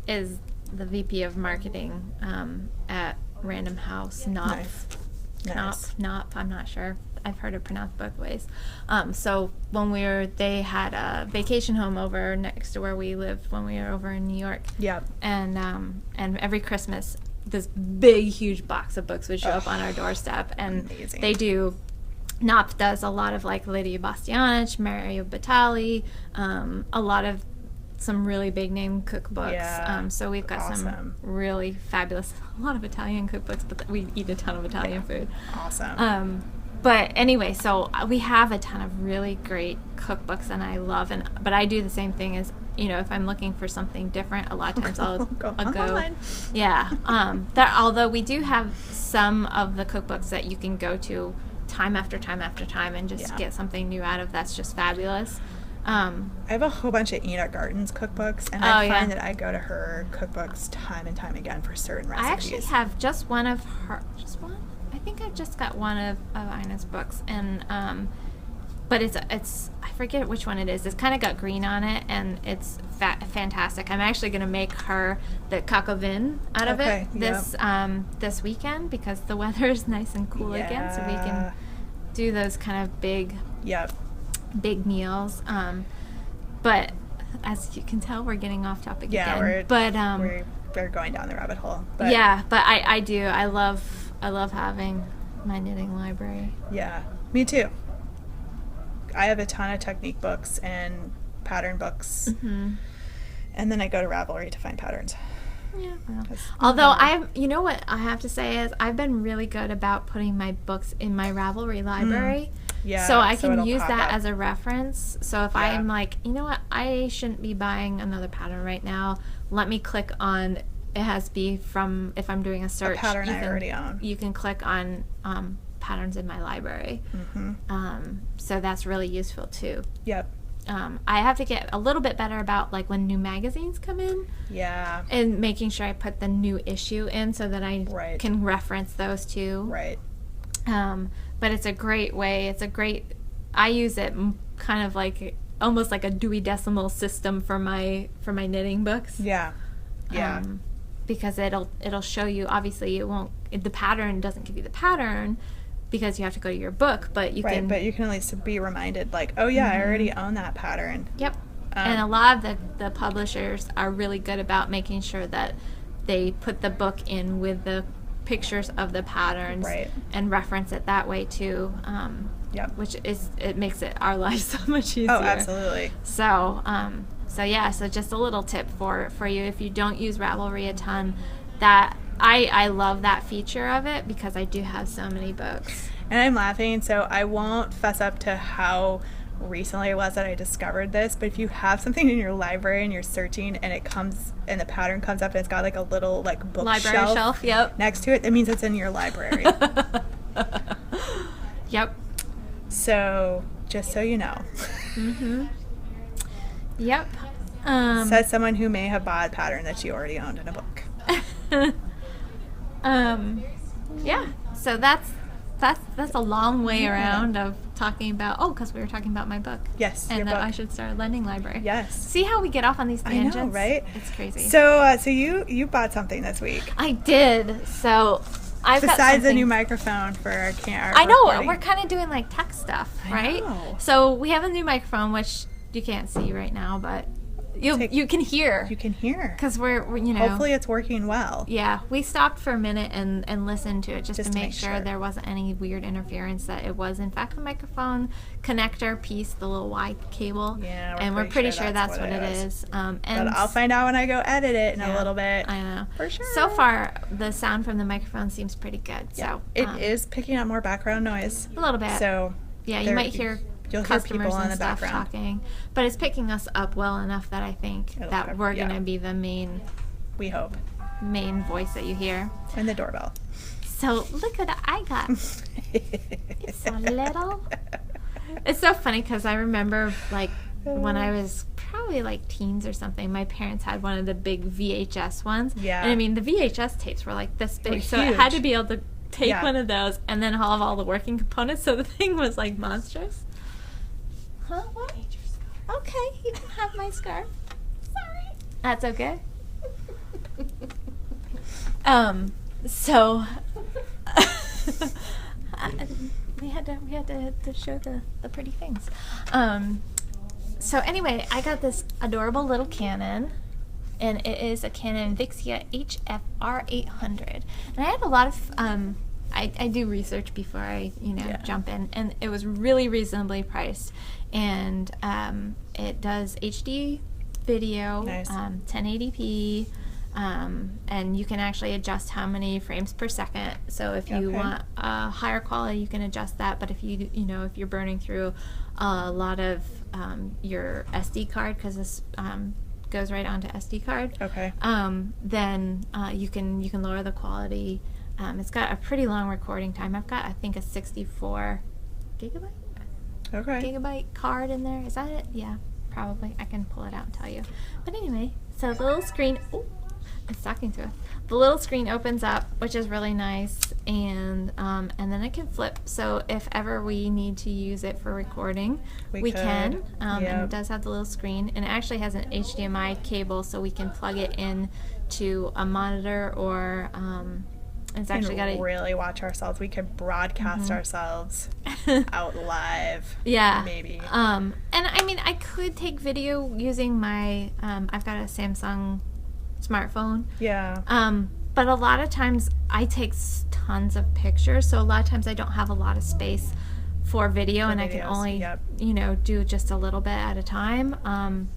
the VP of marketing at Random House. Nice. Knopf, I'm not sure. I've heard it pronounced both ways. So when they had a vacation home over next to where we lived when we were over in New York. Yep. And every Christmas, this big, huge box of books would show up on our doorstep, and amazing. They do. Knopf does a lot of like Lydia Bastianich, Mario Batali, a lot of some really big name cookbooks. Yeah, so we've got some really fabulous, a lot of Italian cookbooks, but we eat a ton of Italian food. Awesome. But anyway, so we have a ton of really great cookbooks, and I love, but I do the same thing as, if I'm looking for something different, a lot of times I'll go. Yeah. Although we do have some of the cookbooks that you can go to time after time after time and just get something new out of. That's just fabulous. I have a whole bunch of Ina Garten's cookbooks, and I find that I go to her cookbooks time and time again for certain recipes. I actually have just one of her, I think I've just got one of Ina's books, and but it's I forget which one it is. It's kind of got green on it, and it's fantastic. I'm actually going to make her the coq au vin out of it this weekend, because the weather is nice and cool again, so we can do those kind of big meals. But as you can tell, we're getting off topic again. We're going down the rabbit hole. But but I do. I love having my knitting library. Yeah, me too. I have a ton of technique books and pattern books, and then I go to Ravelry to find patterns. Yeah. Well. Although what I have to say is I've been really good about putting my books in my Ravelry library. Yeah. So I can use that as a reference. So if I'm like, I shouldn't be buying another pattern right now. Let me click on. It has to be from, if I'm doing a search. A pattern I already own. You can click on patterns in my library. So that's really useful too. Yep. I have to get a little bit better about like when new magazines come in. Yeah. And making sure I put the new issue in so that I can reference those too. Right. But it's a great way. I use it kind of like almost like a Dewey Decimal System for my knitting books. Yeah. Yeah. Because it'll show you, obviously the pattern doesn't give you the pattern, because you have to go to your book, but you can... but you can at least be reminded, like, oh yeah, I already own that pattern. Yep. And a lot of the publishers are really good about making sure that they put the book in with the pictures of the patterns and reference it that way too. Which it makes our lives so much easier. Oh, absolutely. So so just a little tip for you if you don't use Ravelry a ton, that I love that feature of it because I do have so many books. And I'm laughing, so I won't fess up to how recently it was that I discovered this, but if you have something in your library and you're searching and it comes and the pattern comes up and it's got like a little like bookshelf library shelf, yep, next to it, that means it's in your library. Yep. So just so you know. Yep. Says someone who may have bought a pattern that she already owned in a book. Yeah. So that's a long way around of talking about, because we were talking about my book. Yes, and your that book. I should start a lending library. Yes. See how we get off on these tangents? I know, right? It's crazy. So you bought something this week. I did. So I've got besides something. a new microphone for our I know. recording. We're kind of doing like tech stuff, right? I know. So we have a new microphone, which you can't see right now, but you can hear. You can hear. Because we're hopefully it's working well. Yeah, we stopped for a minute and listened to it just to make make sure there wasn't any weird interference, that it was in fact the microphone connector piece, the little Y cable. Yeah, we're pretty sure that's what it is. And but I'll find out when I go edit it in a little bit. I know. For sure. So far, the sound from the microphone seems pretty good. Yeah. So it is picking up more background noise. A little bit. So yeah, you might hear you'll hear customers people in and the stuff background talking, but it's picking us up well enough that I think that we're gonna be the main. We hope. Main voice that you hear. And the doorbell. So look what I got. It's so little. It's so funny because I remember like when I was probably like teens or something, my parents had one of the big VHS ones. Yeah. And I mean the VHS tapes were like this big, so huge. it had to be able to take one of those and then have all the working components. So the thing was like monstrous. Huh? What? Okay, you can have my scarf. Sorry. That's okay. So we had to show the pretty things. So anyway, I got this adorable little Canon, and it is a Canon Vixia HFR 800. And I had a lot of I do research before I jump in, and it was really reasonably priced, and it does HD video, nice. 1080p. And you can actually adjust how many frames per second. So if you want a higher quality, you can adjust that. But if if you're burning through a lot of your SD card, because this goes right onto SD card, then you can lower the quality. It's got a pretty long recording time. I've got, I think, a 64 gigabyte card in there. Is that it? Yeah, probably. I can pull it out and tell you. But anyway, so the little screen. It's talking to us. The little screen opens up, which is really nice, and then it can flip. So if ever we need to use it for recording, we can. And it does have the little screen, and it actually has an HDMI cable, so we can plug it in to a monitor or. It's actually got to really watch ourselves. We could broadcast ourselves out live. Yeah, maybe. And I mean, I could take video using my. I've got a Samsung smartphone. Yeah. But a lot of times I take tons of pictures, so a lot of times I don't have a lot of space for video, and I can only do just a little bit at a time.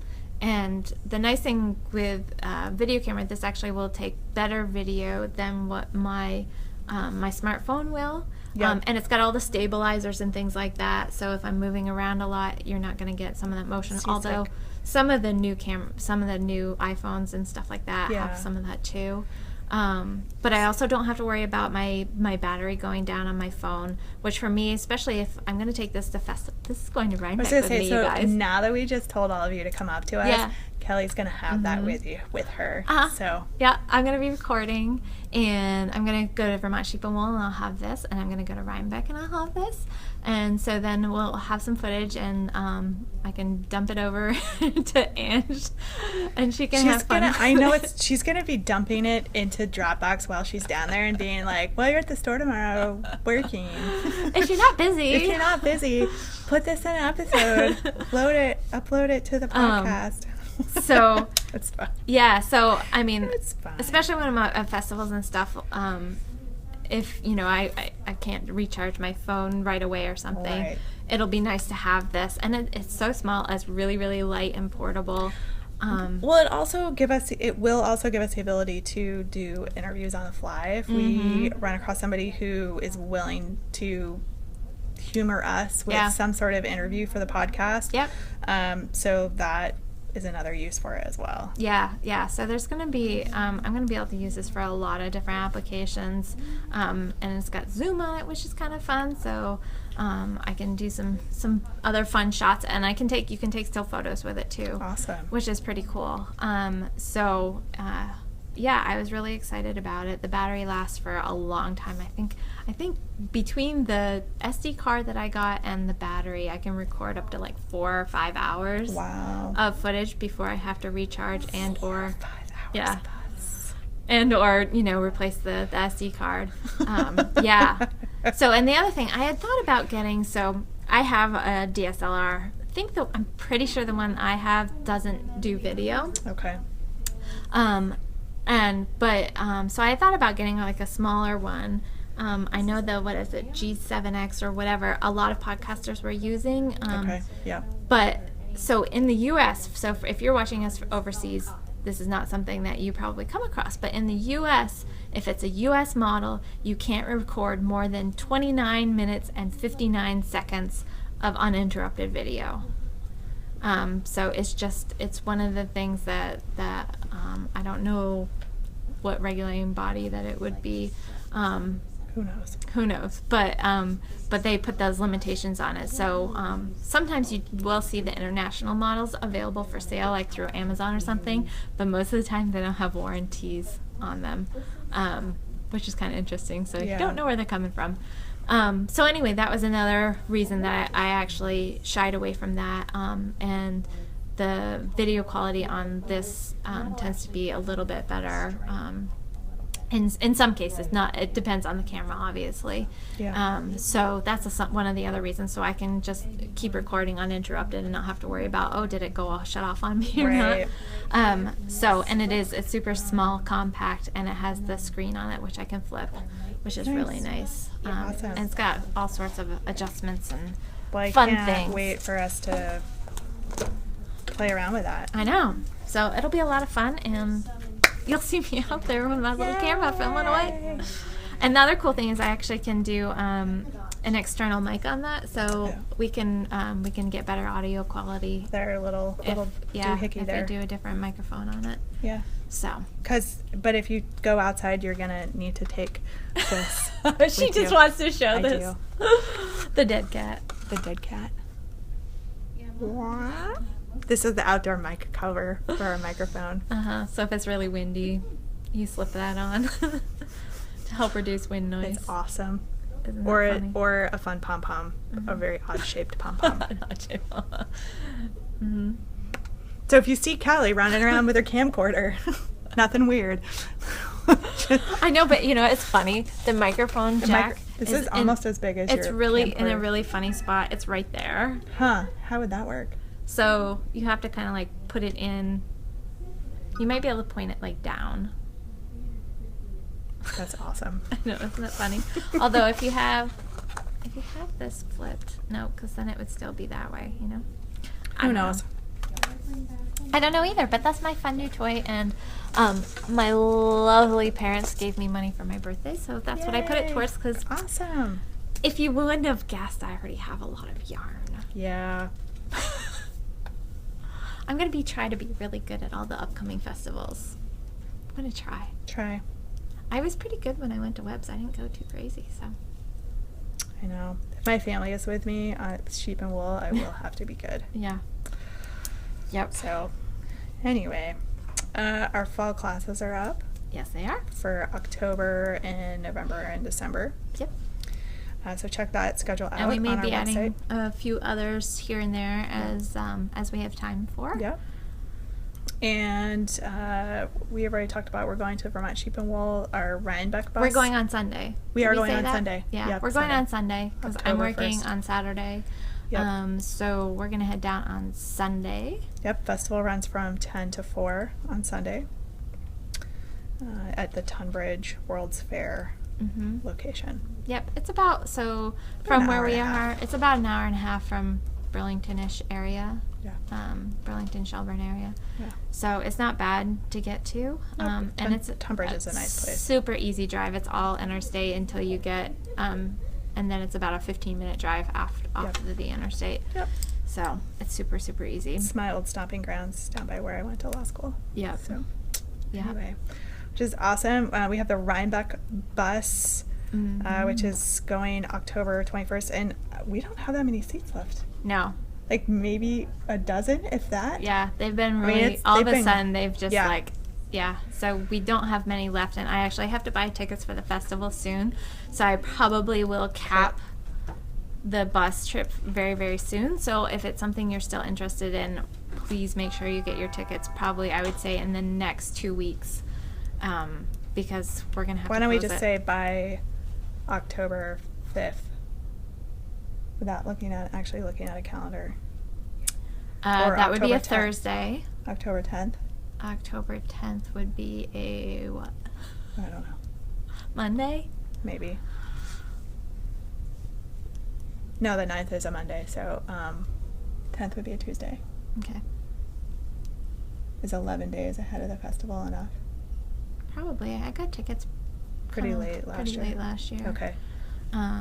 And the nice thing with video camera, this actually will take better video than what my smartphone will. And it's got all the stabilizers and things like that, so if I'm moving around a lot, you're not going to get some of that motion. Although some of the new iPhones and stuff like that have some of that too. But I also don't have to worry about my battery going down on my phone, which for me, especially if I'm going to take this to festival, this is going to Rhinebeck with me, you guys. Now that we just told all of you to come up to us, Kelly's gonna have that with her. So yeah, I'm gonna be recording, and I'm gonna go to Vermont Sheep and Wool, and I'll have this, and I'm gonna go to Rhinebeck, and I'll have this, and so then we'll have some footage, and I can dump it over to Ange, and she can have fun. I know she's gonna be dumping it into Dropbox while she's down there and being like, "Well, you're at the store tomorrow working. If you're not busy, put this in an episode, upload it to the podcast." So it's fun. Yeah, so I mean, it's fun. Especially when I'm at festivals and stuff, if I can't recharge my phone right away or something, it'll be nice to have this, and it's so small, it's really, really light and portable. Well, it will also give us the ability to do interviews on the fly if we run across somebody who is willing to humor us with some sort of interview for the podcast. Yep. So that is another use for it as well. Yeah. So there's going to be, I'm going to be able to use this for a lot of different applications, and it's got zoom on it, which is kind of fun. So I can do some other fun shots, and you can take still photos with it too. Awesome. Which is pretty cool. Yeah, I was really excited about it. The battery lasts for a long time. I think between the SD card that I got and the battery, I can record up to like 4 or 5 hours of footage before I have to recharge and or 5 hours. Yeah. And or replace the SD card. Yeah. So, and the other thing I had thought about getting, so I have a DSLR. I'm pretty sure the one I have doesn't do video. Okay. So I thought about getting like a smaller one. I know the G7X or whatever a lot of podcasters were using. Okay. Yeah. But so in the U.S., if you're watching us overseas, this is not something that you probably come across. But in the U.S., if it's a U.S. model, you can't record more than 29 minutes and 59 seconds of uninterrupted video. So it's one of the things that I don't know what regulating body that it would be. Who knows? But they put those limitations on it. So sometimes you will see the international models available for sale, like through Amazon or something. But most of the time, they don't have warranties on them, which is kind of interesting. So you don't know where they're coming from. So anyway, that was another reason that I actually shied away from that. And the video quality on this tends to be a little bit better. In some cases, it depends on the camera, obviously. Yeah. So that's one of the other reasons. So I can just keep recording uninterrupted and not have to worry about, did it shut off on me or not? And it's super small, compact, and it has the screen on it, which I can flip, which is really nice. Awesome. And it's got all sorts of adjustments and fun things. I can't wait for us to play around with that. I know. So it'll be a lot of fun, and you'll see me out there with my little camera filming away. And the other cool thing is I actually can do an external mic on that, so we can get better audio quality. They're a little doohickey there. If we do a different microphone on it. Yeah. So. But if you go outside, you're gonna need to take this. She just wants to show this. The dead cat. The dead cat. This is the outdoor mic cover for our microphone. So if it's really windy, you slip that on to help reduce wind noise. It's awesome. Isn't that funny? Or a fun pom pom, a very odd shaped pom pom. So if you see Callie running around with her camcorder, nothing weird. I know, but it's funny. The microphone jack. This is almost as big as your It's really camcorder. in a really funny spot. It's right there. Huh? How would that work? So you have to kind of like put it in. You might be able to point it like down. That's awesome. I know, isn't that funny? Although if you have this flipped, no, because then it would still be that way. Who knows? I don't know either, but that's my fun new toy, and my lovely parents gave me money for my birthday, so that's what I put it towards. Because awesome. If you wouldn't have guessed, I already have a lot of yarn. Yeah. I'm going to try to be really good at all the upcoming festivals. I'm going to try. I was pretty good when I went to Webb's. I didn't go too crazy, so. I know. If my family is with me on Sheep and Wool, I will have to be good. Yeah. Yep. So, Anyway, our fall classes are up. Yes, they are. For October and November and December. Yep. So check that schedule out and we may on our be website. adding a few others here and there as we have time for. Yep. And we have already talked about we're going to Vermont Sheep and Wool, our Rhinebeck bus. We're going on Sunday. We are going on Sunday. Yeah, yep, we're going on Sunday because I'm working 1st. on Saturday. Yep. So we're going to head down on Sunday. Yep, festival runs from 10 to 4 on Sunday at the Tunbridge World's Fair location. Yep, it's about, so from where we are, it's about an hour and a half from Burlington-ish area. Yeah. Burlington, Shelburne area. Yeah. So it's not bad to get to. And it's Tunbridge is a nice place. Super easy drive. It's all interstate until you get, and then it's about a 15-minute drive off of the interstate. Yep. So it's super, super easy. It's my old stomping grounds down by where I went to law school. Yep. So yeah. Anyway, which is awesome. We have the Rhinebeck bus, which is going October 21st, and we don't have that many seats left. No. Like maybe a dozen, if that. Yeah, they've been really, all of a sudden they've just so we don't have many left, and I actually have to buy tickets for the festival soon, so I probably will cap the bus trip very, very soon. So if it's something you're still interested in, please make sure you get your tickets probably, I would say, in the next 2 weeks, because we're going to have Why to don't we close just say by October 5th without looking at a calendar? That would be a 10th. Thursday. October 10th? October 10th would be a what? I don't know. Monday? Maybe. No, the 9th is a Monday, so 10th would be a Tuesday. Okay. Is 11 days ahead of the festival enough? Probably. I got tickets pretty late last year. Okay.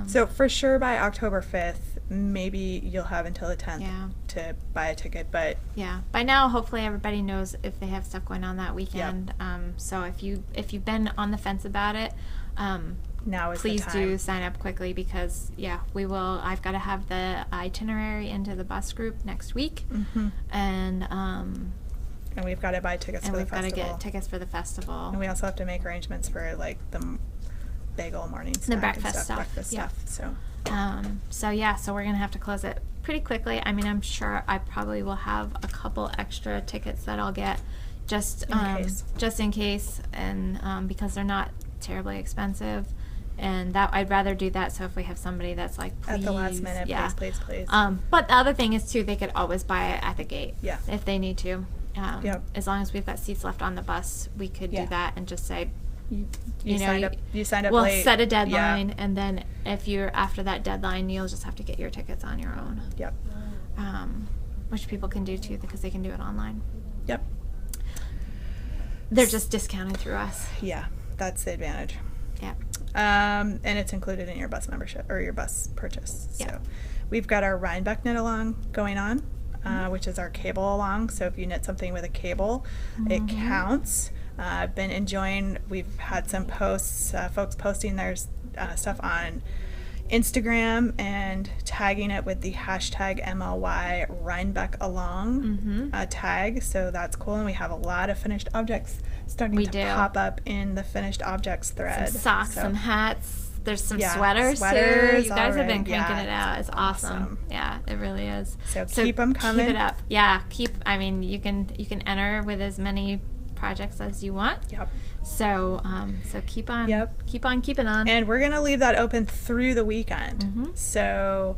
So for sure by October 5th, maybe you'll have until the 10th to buy a ticket, but yeah, by now hopefully everybody knows if they have stuff going on that weekend. So if you've been on the fence about it, now is please the time. do sign up quickly, because we will. I've got to have the itinerary into the bus group next week, and we've got to buy tickets for the festival. And we've got to get tickets for the festival. And we also have to make arrangements for like the bagel morning snack, the breakfast and stuff. Breakfast stuff. So we're gonna have to close it pretty quickly. I mean, I'm sure I probably will have a couple extra tickets that I'll get just in case, and because they're not terribly expensive, and that I'd rather do that. So if we have somebody that's like, please, at the last minute, please. But the other thing is too, they could always buy it at the gate. Yeah. If they need to. As long as we've got seats left on the bus, we could do that and just say, you signed up we'll late. set a deadline, and then if you're after that deadline, you'll just have to get your tickets on your own. Yep. Which people can do too, because they can do it online. Yep. They're just discounted through us. Yeah, that's the advantage. Yep. And it's included in your bus membership or your bus purchase. Yep. So we've got our Rhinebeck knit along going on, which is our cable along. So if you knit something with a cable, it counts. I've been enjoying, we've had some posts, folks posting their stuff on Instagram and tagging it with the hashtag MLY Rhinebeck along tag. So that's cool. And we have a lot of finished objects starting to pop up in the finished objects thread. Some socks, some hats. There's some sweaters too. You guys have been cranking it out. It's awesome. Yeah, it really is. So keep them coming. Keep it up. Yeah, I mean, you can enter with as many projects as you want. Yep. So keep on keeping on. And we're gonna leave that open through the weekend. So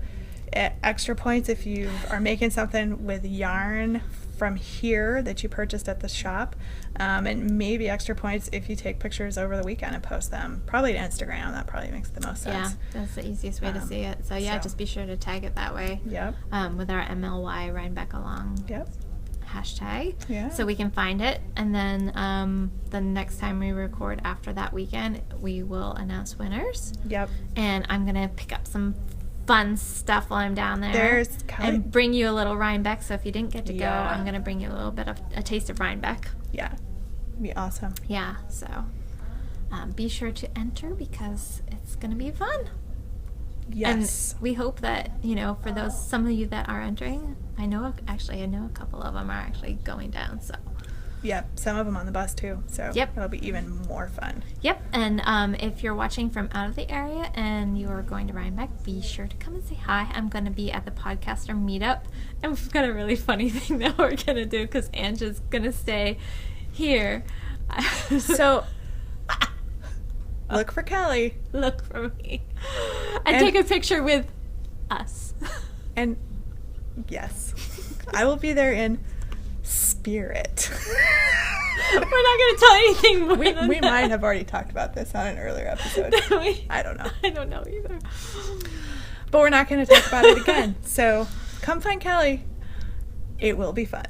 extra points if you are making something with yarn from here that you purchased at the shop, and maybe extra points if you take pictures over the weekend and post them. Probably to Instagram. That probably makes the most sense. Yeah, that's the easiest way to see it. So just be sure to tag it that way. Yep. With our MLY Rhinebeck along. Yep. Hashtag, yeah, so we can find it, and then the next time we record after that weekend, we will announce winners. Yep. And I'm gonna pick up some fun stuff while I'm down there, and bring you a little Rhinebeck. So if you didn't get to go, I'm gonna bring you a little bit of a taste of Rhinebeck. Yeah, it'd be awesome. Yeah. So be sure to enter, because it's gonna be fun. Yes. And we hope that, for some of you that are entering, I know a couple of them are actually going down, so Yep, some of them on the bus too, so it'll be even more fun. Yep, and if you're watching from out of the area and you are going to Rhinebeck, be sure to come and say hi. I'm going to be at the podcaster meetup, and we've got a really funny thing that we're going to do because Ange is going to stay here. So, look for Kelly. Look for me. And take a picture with us. And, yes, I will be there in spirit. We're not going to tell anything more than we that. might have already talked about this on an earlier episode. I don't know. I don't know either. But we're not going to talk about it again. So come find Kelly. It will be fun.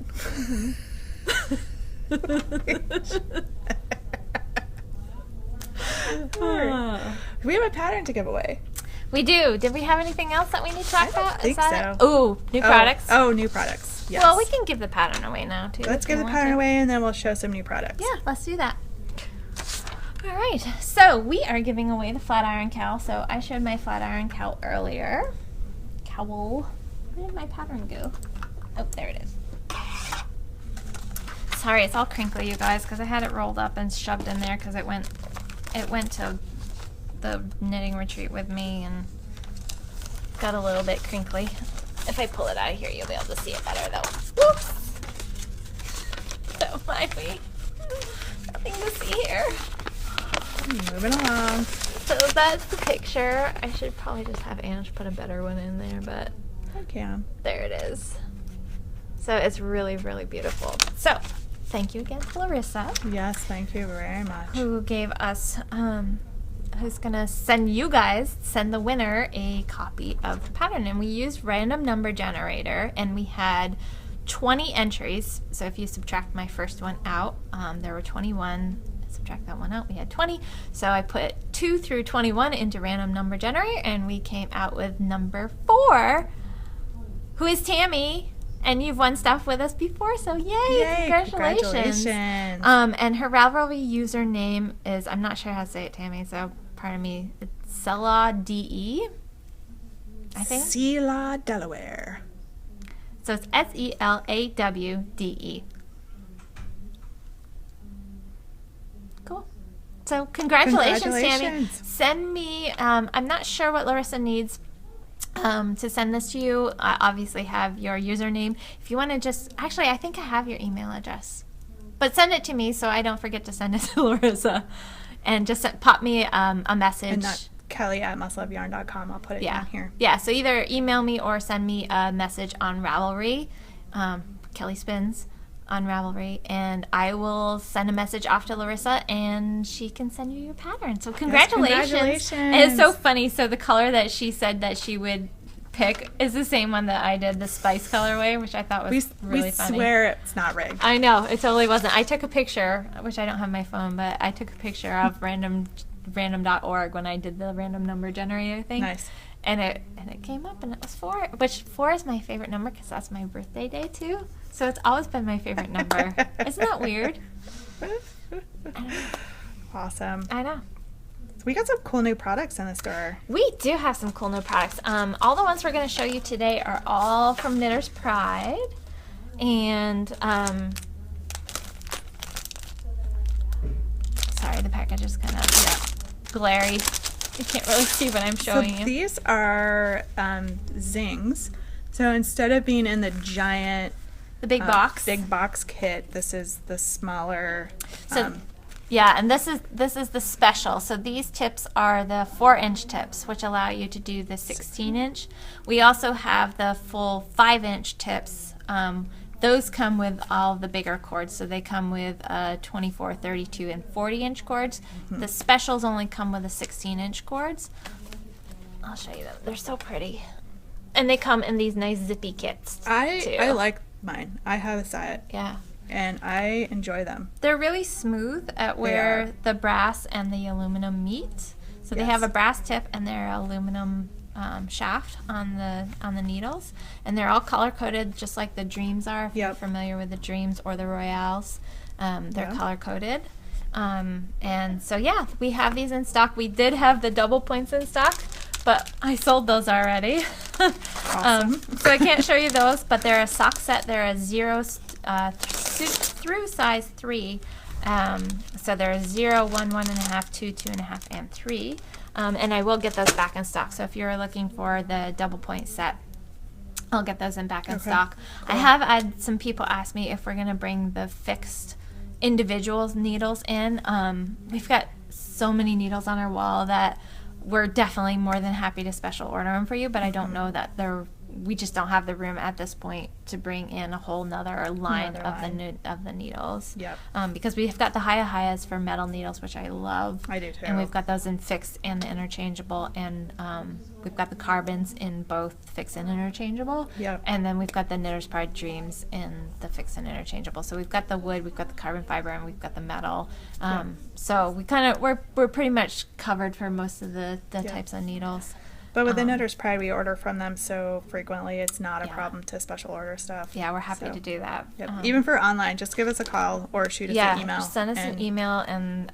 We have a pattern to give away. We do. Did we have anything else that we need to talk about? I think so. Oh, new products. Oh, new products. Yes. Well, we can give the pattern away now, too. Let's give the pattern away, and then we'll show some new products. Yeah, let's do that. All right. So we are giving away the flat iron cowl. So I showed my flat iron cowl earlier. Cowl. Where did my pattern go? Oh, there it is. Sorry, it's all crinkly, you guys, because I had it rolled up and shoved in there because it went to the knitting retreat with me and got a little bit crinkly. If I pull it out of here, you'll be able to see it better, though. Whoops! Don't mind me. Nothing to see here. Moving along. So that's the picture. I should probably just have Ange put a better one in there, but there it is. So it's really, really beautiful. So thank you again to Larissa. Yes, thank you very much. Who gave us, who's going to send the winner a copy of the pattern. And we used random number generator, and we had 20 entries. So if you subtract my first one out, there were 21. Subtract that one out, we had 20. So I put 2 through 21 into random number generator, and we came out with number 4, who is Tammy. And you've won stuff with us before, so yay, congratulations. And her Ravelry username is, I'm not sure how to say it, Tammy, so pardon me, it's Sela DE, I think. Sela Delaware. So it's SELAWDE. Cool. So congratulations, Tammy. Send me, I'm not sure what Larissa needs to send this to you. I obviously have your username. If you want to just, actually, I think I have your email address. But send it to me so I don't forget to send it to Larissa. And just pop me a message. And not Kelly@muscleofyarn.com. I'll put it down here. Yeah, so either email me or send me a message on Ravelry, Kelly Spins on Ravelry, and I will send a message off to Larissa, and she can send you your pattern. So congratulations. Yes, congratulations. It's so funny. So the color that she said that she would pick is the same one that I did, the spice colorway, which I thought was really funny. We swear it's not rigged. I know, it totally wasn't. I took a picture, which I don't have my phone, but I took a picture of random.org when I did the random number generator thing. Nice. And it came up, and it was 4, which 4 is my favorite number because that's my birthday day too. So it's always been my favorite number. Isn't that weird? Awesome. I know. So we got some cool new products in the store. We do have some cool new products. All the ones we're going to show you today are all from Knitter's Pride. And, sorry, the package is kind of glary. You can't really see what I'm showing you. These are zings. So instead of being in the giant... The big box kit, this is the smaller... yeah, and this is the special. So these tips are the 4-inch tips, which allow you to do the 16-inch. We also have the full 5-inch tips. Those come with all the bigger cords, so they come with 24, 32, and 40-inch cords. Mm-hmm. The specials only come with the 16-inch cords. I'll show you them. They're so pretty. And they come in these nice zippy kits, too. I like mine. I have a set. Yeah. And I enjoy them. They're really smooth at where the brass and the aluminum meet. So they have a brass tip and their aluminum shaft on the needles, and they're all color coded just like the Dreams are. If you're familiar with the Dreams or the Royales, they're color coded. And so we have these in stock. We did have the double points in stock, but I sold those already. Awesome. So I can't show you those, but they're a sock set. They're a 0 through size 3. So there's 0, 1, 1.5, 2, 2.5, and 3. And I will get those back in stock. So if you're looking for the double point set, I'll get those in back in stock. Cool. I have had some people ask me if we're going to bring the fixed individuals needles in. We've got so many needles on our wall that we're definitely more than happy to special order them for you, but I don't know that we just don't have the room at this point to bring in a whole nother line of the needles. Yep. Because we've got the Hayas for metal needles, which I love. I do too. And we've got those in fixed and the interchangeable, and we've got the carbons in both fixed and interchangeable. Yep. And then we've got the Knitter's Pride Dreams in the fixed and interchangeable. So we've got the wood, we've got the carbon fiber, and we've got the metal. So we're pretty much covered for most of the types of needles. But with the Knitter's Pride, we order from them so frequently, it's not a problem to special order stuff. Yeah, we're happy to do that. Yep. Even for online, just give us a call or shoot us an email. Yeah, send us an email, and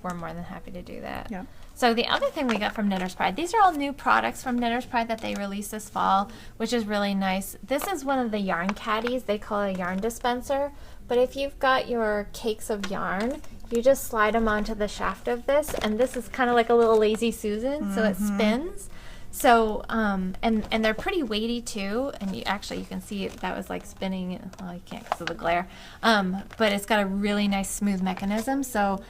we're more than happy to do that. Yeah. So the other thing we got from Knitter's Pride, these are all new products from Knitter's Pride that they released this fall, which is really nice. This is one of the yarn caddies. They call it a yarn dispenser. But if you've got your cakes of yarn, you just slide them onto the shaft of this, and this is kind of like a little Lazy Susan, so it spins. So, and they're pretty weighty too, and you can see that was like spinning. Well, you can't because of the glare, but it's got a really nice smooth mechanism, so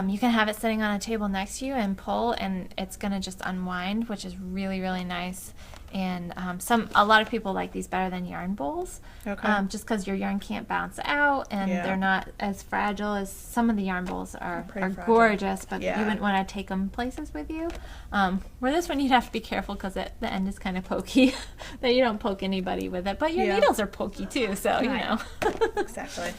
you can have it sitting on a table next to you and pull, and it's gonna just unwind, which is really, really nice. And a lot of people like these better than yarn bowls, just because your yarn can't bounce out, and they're not as fragile as some of the yarn bowls are gorgeous, but you wouldn't want to take them places with you. Where this one, you'd have to be careful because the end is kind of pokey, that you don't poke anybody with it, but your needles are pokey too, so you know. Exactly.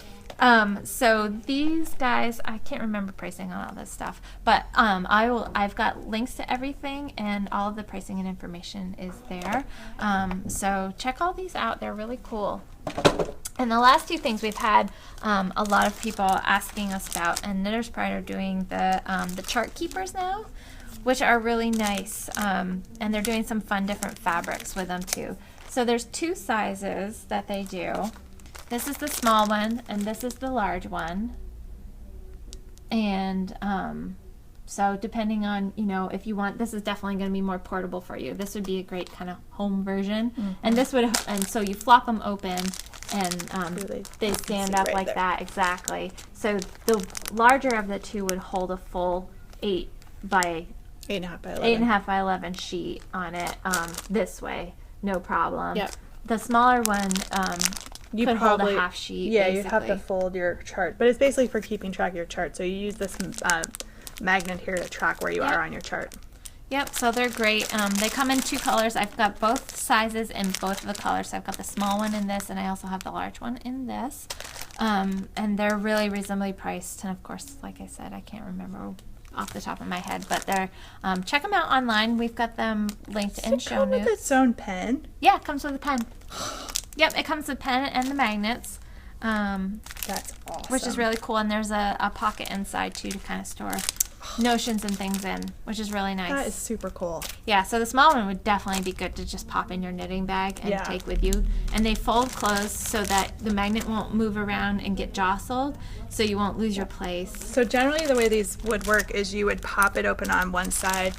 So these guys, I can't remember pricing on all this stuff, but I've got links to everything, and all of the pricing and information is there. So check all these out. They're really cool. And the last two things we've had a lot of people asking us about, and Knitter's Pride are doing the chart keepers now, which are really nice. And they're doing some fun different fabrics with them too. So there's 2 sizes that they do. This is the small one, and this is the large one. And so depending on, if you want, this is definitely going to be more portable for you. This would be a great kind of home version. And so you flop them open, and they stand up like that, exactly. So the larger of the 2 would hold a full 8.5 by 11 sheet on it, this way, no problem. Yep. The smaller one, you could hold a half sheet. Yeah, you have to fold your chart, but it's basically for keeping track of your chart. So you use this magnet here to track where you are on your chart. Yep, so they're great. They come in 2 colors. I've got both sizes in both of the colors. So I've got the small one in this, and I also have the large one in this. And they're really reasonably priced. And of course, like I said, I can't remember off the top of my head, but they're check them out online. We've got them linked in show notes. Does it come with its own pen? Yeah, it comes with a pen. Yep, it comes with the pen and the magnets. That's awesome. Which is really cool, and there's a pocket inside too to kind of store notions and things in, which is really nice. That is super cool. Yeah, so the small one would definitely be good to just pop in your knitting bag and take with you. And they fold closed so that the magnet won't move around and get jostled, so you won't lose your place. So generally the way these would work is you would pop it open on one side.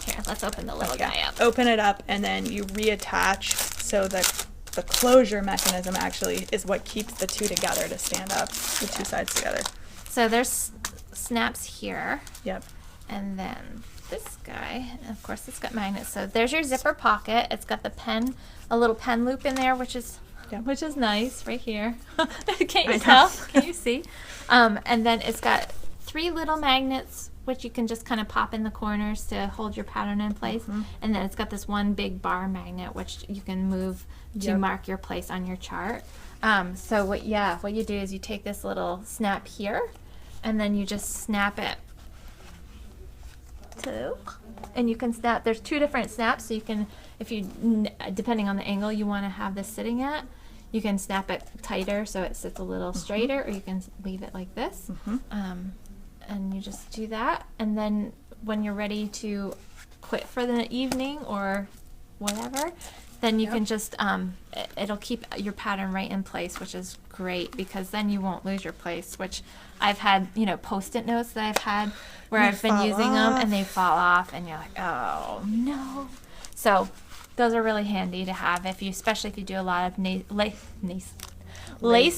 Here, let's open the little guy up. Open it up, and then you reattach so that the closure mechanism actually is what keeps the 2 together to stand up, the 2 sides together. So there's snaps here. Yep. And then this guy, and of course it's got magnets. So there's your zipper pocket. It's got the pen, a little pen loop in there, which is nice right here. Can't you tell? Can you see? And then it's got 3 little magnets, which you can just kind of pop in the corners to hold your pattern in place. And then it's got this one big bar magnet, which you can move to mark your place on your chart. So what you do is you take this little snap here, and then you just snap it to, and you can snap. There's 2 different snaps, so you can, depending on the angle you want to have this sitting at, you can snap it tighter so it sits a little straighter, or you can leave it like this. And you just do that, and then when you're ready to quit for the evening or whatever, then you can just, it'll keep your pattern right in place, which is great because then you won't lose your place, which I've had, Post-it notes that I've had where I've been using them and they fall off and you're like, oh no. So those are really handy to have especially if you do a lot of lace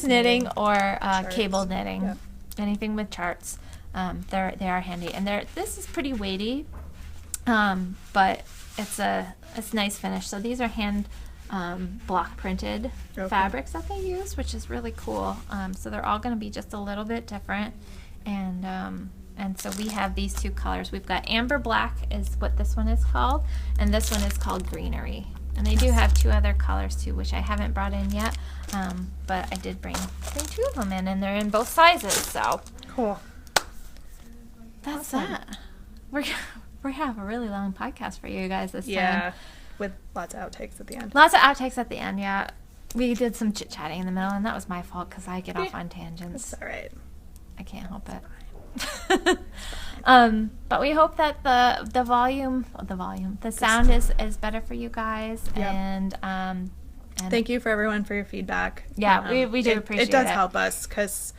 knitting or cable knitting, anything with charts. They are handy, and this is pretty weighty, but it's nice finish. So these are hand block printed fabrics that they use, which is really cool. So they're all going to be just a little bit different, and so we have these two colors. We've got amber black is what this one is called, and this one is called greenery. And they do have two other colors too, which I haven't brought in yet, but I did bring two of them in, and they're in both sizes. So cool. That's that. We have a really long podcast for you guys this time. Yeah, with lots of outtakes at the end. Lots of outtakes at the end. Yeah, we did some chit chatting in the middle, and that was my fault because I get off on tangents. That's all right. I can't help it. But we hope that the sound is better for you guys. Yep. And thank you for everyone for your feedback. Yeah, we do appreciate it. It does help us because,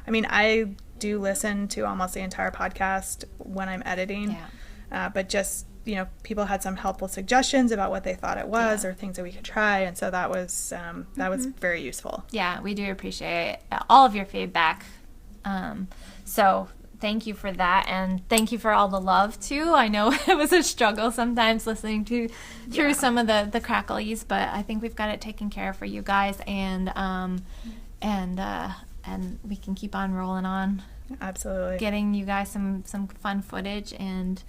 I do listen to almost the entire podcast when I'm editing. Yeah. But just, people had some helpful suggestions about what they thought it was or things that we could try. And so that was very useful. Yeah, we do appreciate all of your feedback. So thank you for that, and thank you for all the love too. I know it was a struggle sometimes listening through some of the cracklies, but I think we've got it taken care of for you guys, and we can keep on rolling on. Absolutely. Getting you guys some fun footage and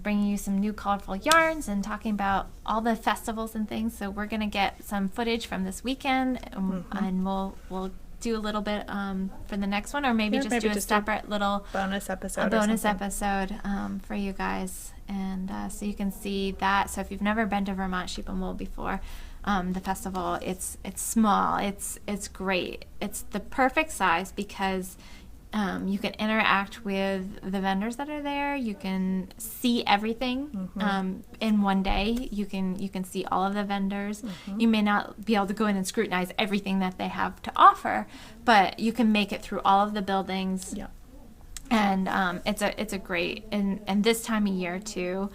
bringing you some new colorful yarns and talking about all the festivals and things. So we're gonna get some footage from this weekend, and we'll do a little bit for the next one, or maybe do a separate little bonus episode for you guys, and so you can see that. So if you've never been to Vermont Sheep and Wool before, the festival, it's small, it's great, it's the perfect size because you can interact with the vendors that are there. You can see everything in one day. You can see all of the vendors. You may not be able to go in and scrutinize everything that they have to offer, but you can make it through all of the buildings. Yeah. And it's a great, and this time of year too,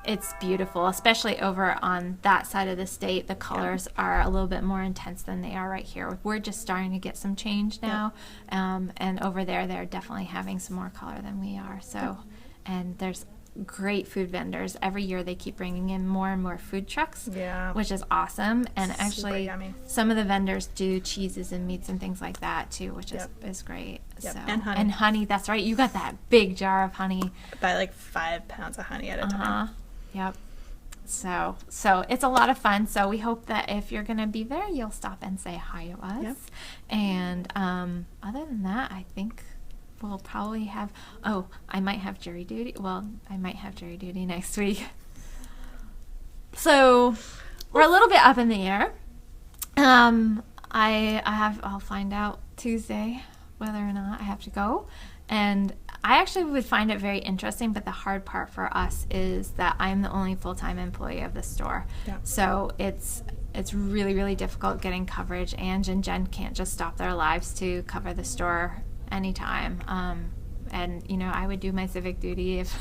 it's beautiful, especially over on that side of the state. The colors are a little bit more intense than they are right here. We're just starting to get some change now, and over there they're definitely having some more color than we are. So, and there's great food vendors. Every year they keep bringing in more and more food trucks, which is awesome. And actually, some of the vendors do cheeses and meats and things like that too, which is great. So, and honey. That's right. You got that big jar of honey. Buy like 5 pounds of honey at a time. Yep. So it's a lot of fun. So we hope that if you're going to be there, you'll stop and say hi to us. Yep. And other than that, I think we'll probably have, I might have jury duty. Well, I might have jury duty next week. So we're a little bit up in the air. I'll find out Tuesday whether or not I have to go. And I actually would find it very interesting, but the hard part for us is that I'm the only full-time employee of the store. Yeah. So it's really, really difficult getting coverage. Ange and Jen can't just stop their lives to cover the store anytime. And I would do my civic duty if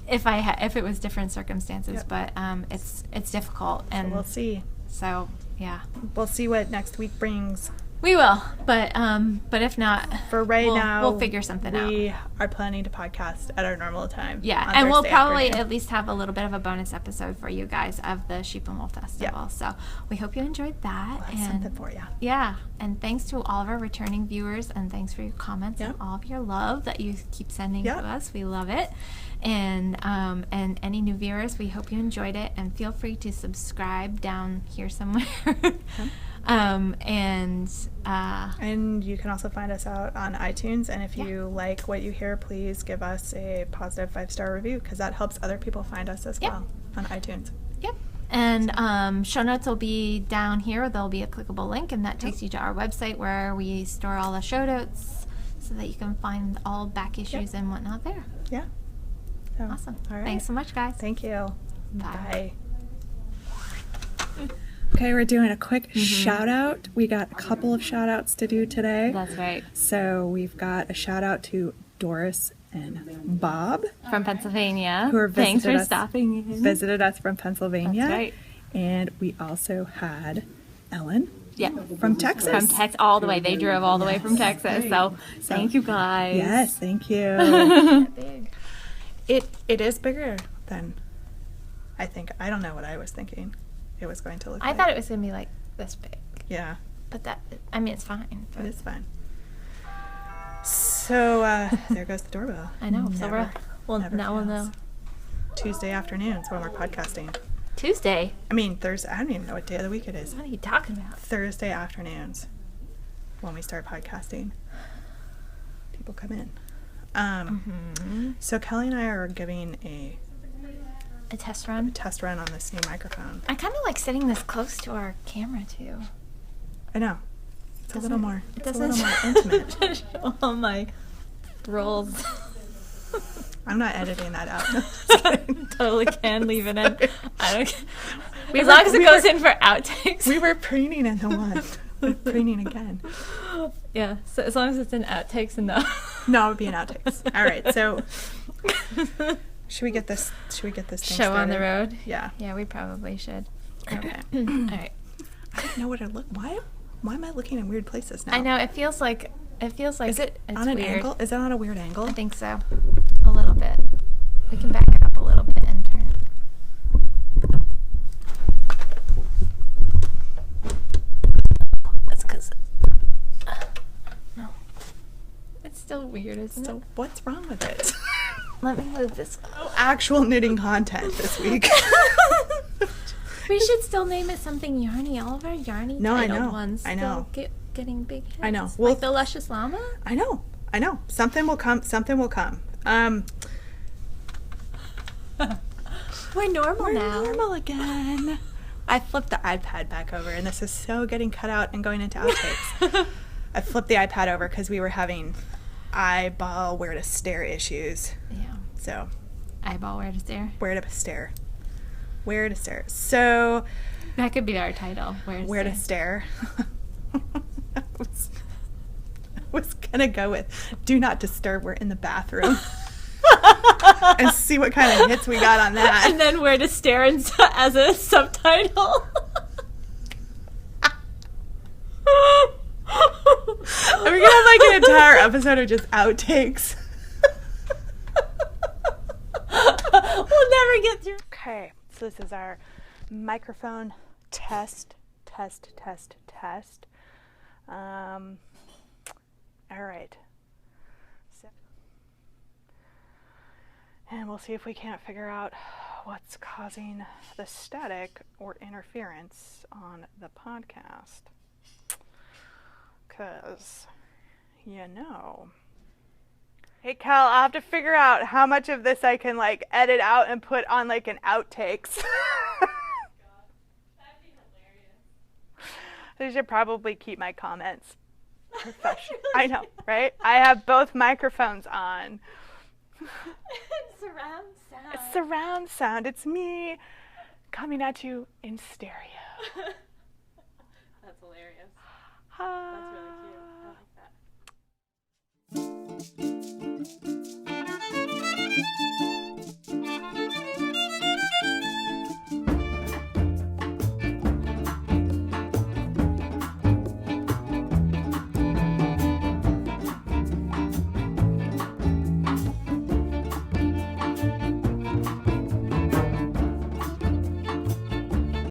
it was different circumstances. Yep. But it's difficult, and so we'll see. So yeah, we'll see what next week brings. We will, but if not, for now, we'll figure something out. We are planning to podcast at our normal time. Yeah, and we'll probably at least have a little bit of a bonus episode for you guys of the Sheep and Wool Festival. Yeah. So we hope you enjoyed that. We'll have something for you. Yeah, and thanks to all of our returning viewers, and thanks for your comments and all of your love that you keep sending to us. We love it. And any new viewers, we hope you enjoyed it, and feel free to subscribe down here somewhere. And you can also find us out on iTunes, and if you like what you hear, please give us a positive 5-star review, because that helps other people find us as well on iTunes. Yep. And show notes will be down here. There'll be a clickable link, and that takes you to our website where we store all the show notes so that you can find all back issues and whatnot there. Yeah. So, awesome. All right. Thanks so much, guys. Thank you. Bye. Bye. Okay, we're doing a quick shout out. We got a couple of shout outs to do today. That's right. So we've got a shout out to Doris and Bob From Pennsylvania. who are Thanks for visited us, stopping in. visited us from Pennsylvania. That's right. And we also had Ellen Yeah. from Texas. From Texas all the way. They drove all the way from Texas. So thank you guys. Yes, thank you. Big. It is bigger than I think. I don't know what I was thinking it was going to look I like. thought it was going to be like this big. Yeah, But that, I mean, it's fine. it is fine. So there goes the doorbell. I know. So Never- well, never now we'll fails. know. Tuesday afternoons when we're podcasting. Tuesday? I mean, Thursday. I don't even know what day of the week it is. What are you talking about? Thursday afternoons when we start podcasting. People come in. So Kelly and I are giving a A test run? test run on this new microphone. I kind of like sitting this close to our camera, too. I know. It's a little more. It It's a doesn't little more intimate. show all my rolls. I'm not editing that out. Totally can leave it in. I don't care. We As were- long as it we goes were- in for outtakes. We were preening in the one. We're preening again. Yeah, so as long as it's in outtakes and no. No, it would be an outtakes. All right, so should we get this? Should we get this thing Show on the started? road? Yeah. Yeah, we probably should. Okay. All right. I don't know what I look. Why am I looking in weird places now? I know, it feels like Is it it's on an weird. angle? Is it on a weird angle? I think so. A little bit. We can back it up a little bit and turn it. That's because no. It's still weird, isn't So it? what's wrong with it? Let me move this. No actual knitting content this week. We should still name it something yarny. All of our yarny No, I titled know. ones I know. still getting big hits. I know. Like Well- the Luscious Llama? I know. Something will come. Something will come. We're normal We're now. normal again. I flipped the iPad back over, and this is so getting cut out and going into outtakes. I flipped the iPad over because we were having eyeball where to stare issues. Yeah. So Eyeball where to stare. where to stare. Where to stare. So That could be our title. where to stare. I was gonna go with "Do Not Disturb." We're in the bathroom. And see what kind of hits we got on that. And then where to stare as a subtitle. Are we gonna have like an entire episode of just outtakes? We'll never get through. Okay, so this is our microphone test. All right. So, and we'll see if we can't figure out what's causing the static or interference on the podcast. Because, you know. Hey, Cal, I'll have to figure out how much of this I can, like, edit out and put on, like, an outtakes. That'd be hilarious. I should probably keep my comments professional. I know, right? I have both microphones on. Surround sound. It's surround sound. It's me coming at you in stereo. That's hilarious. Ah. That's really cute.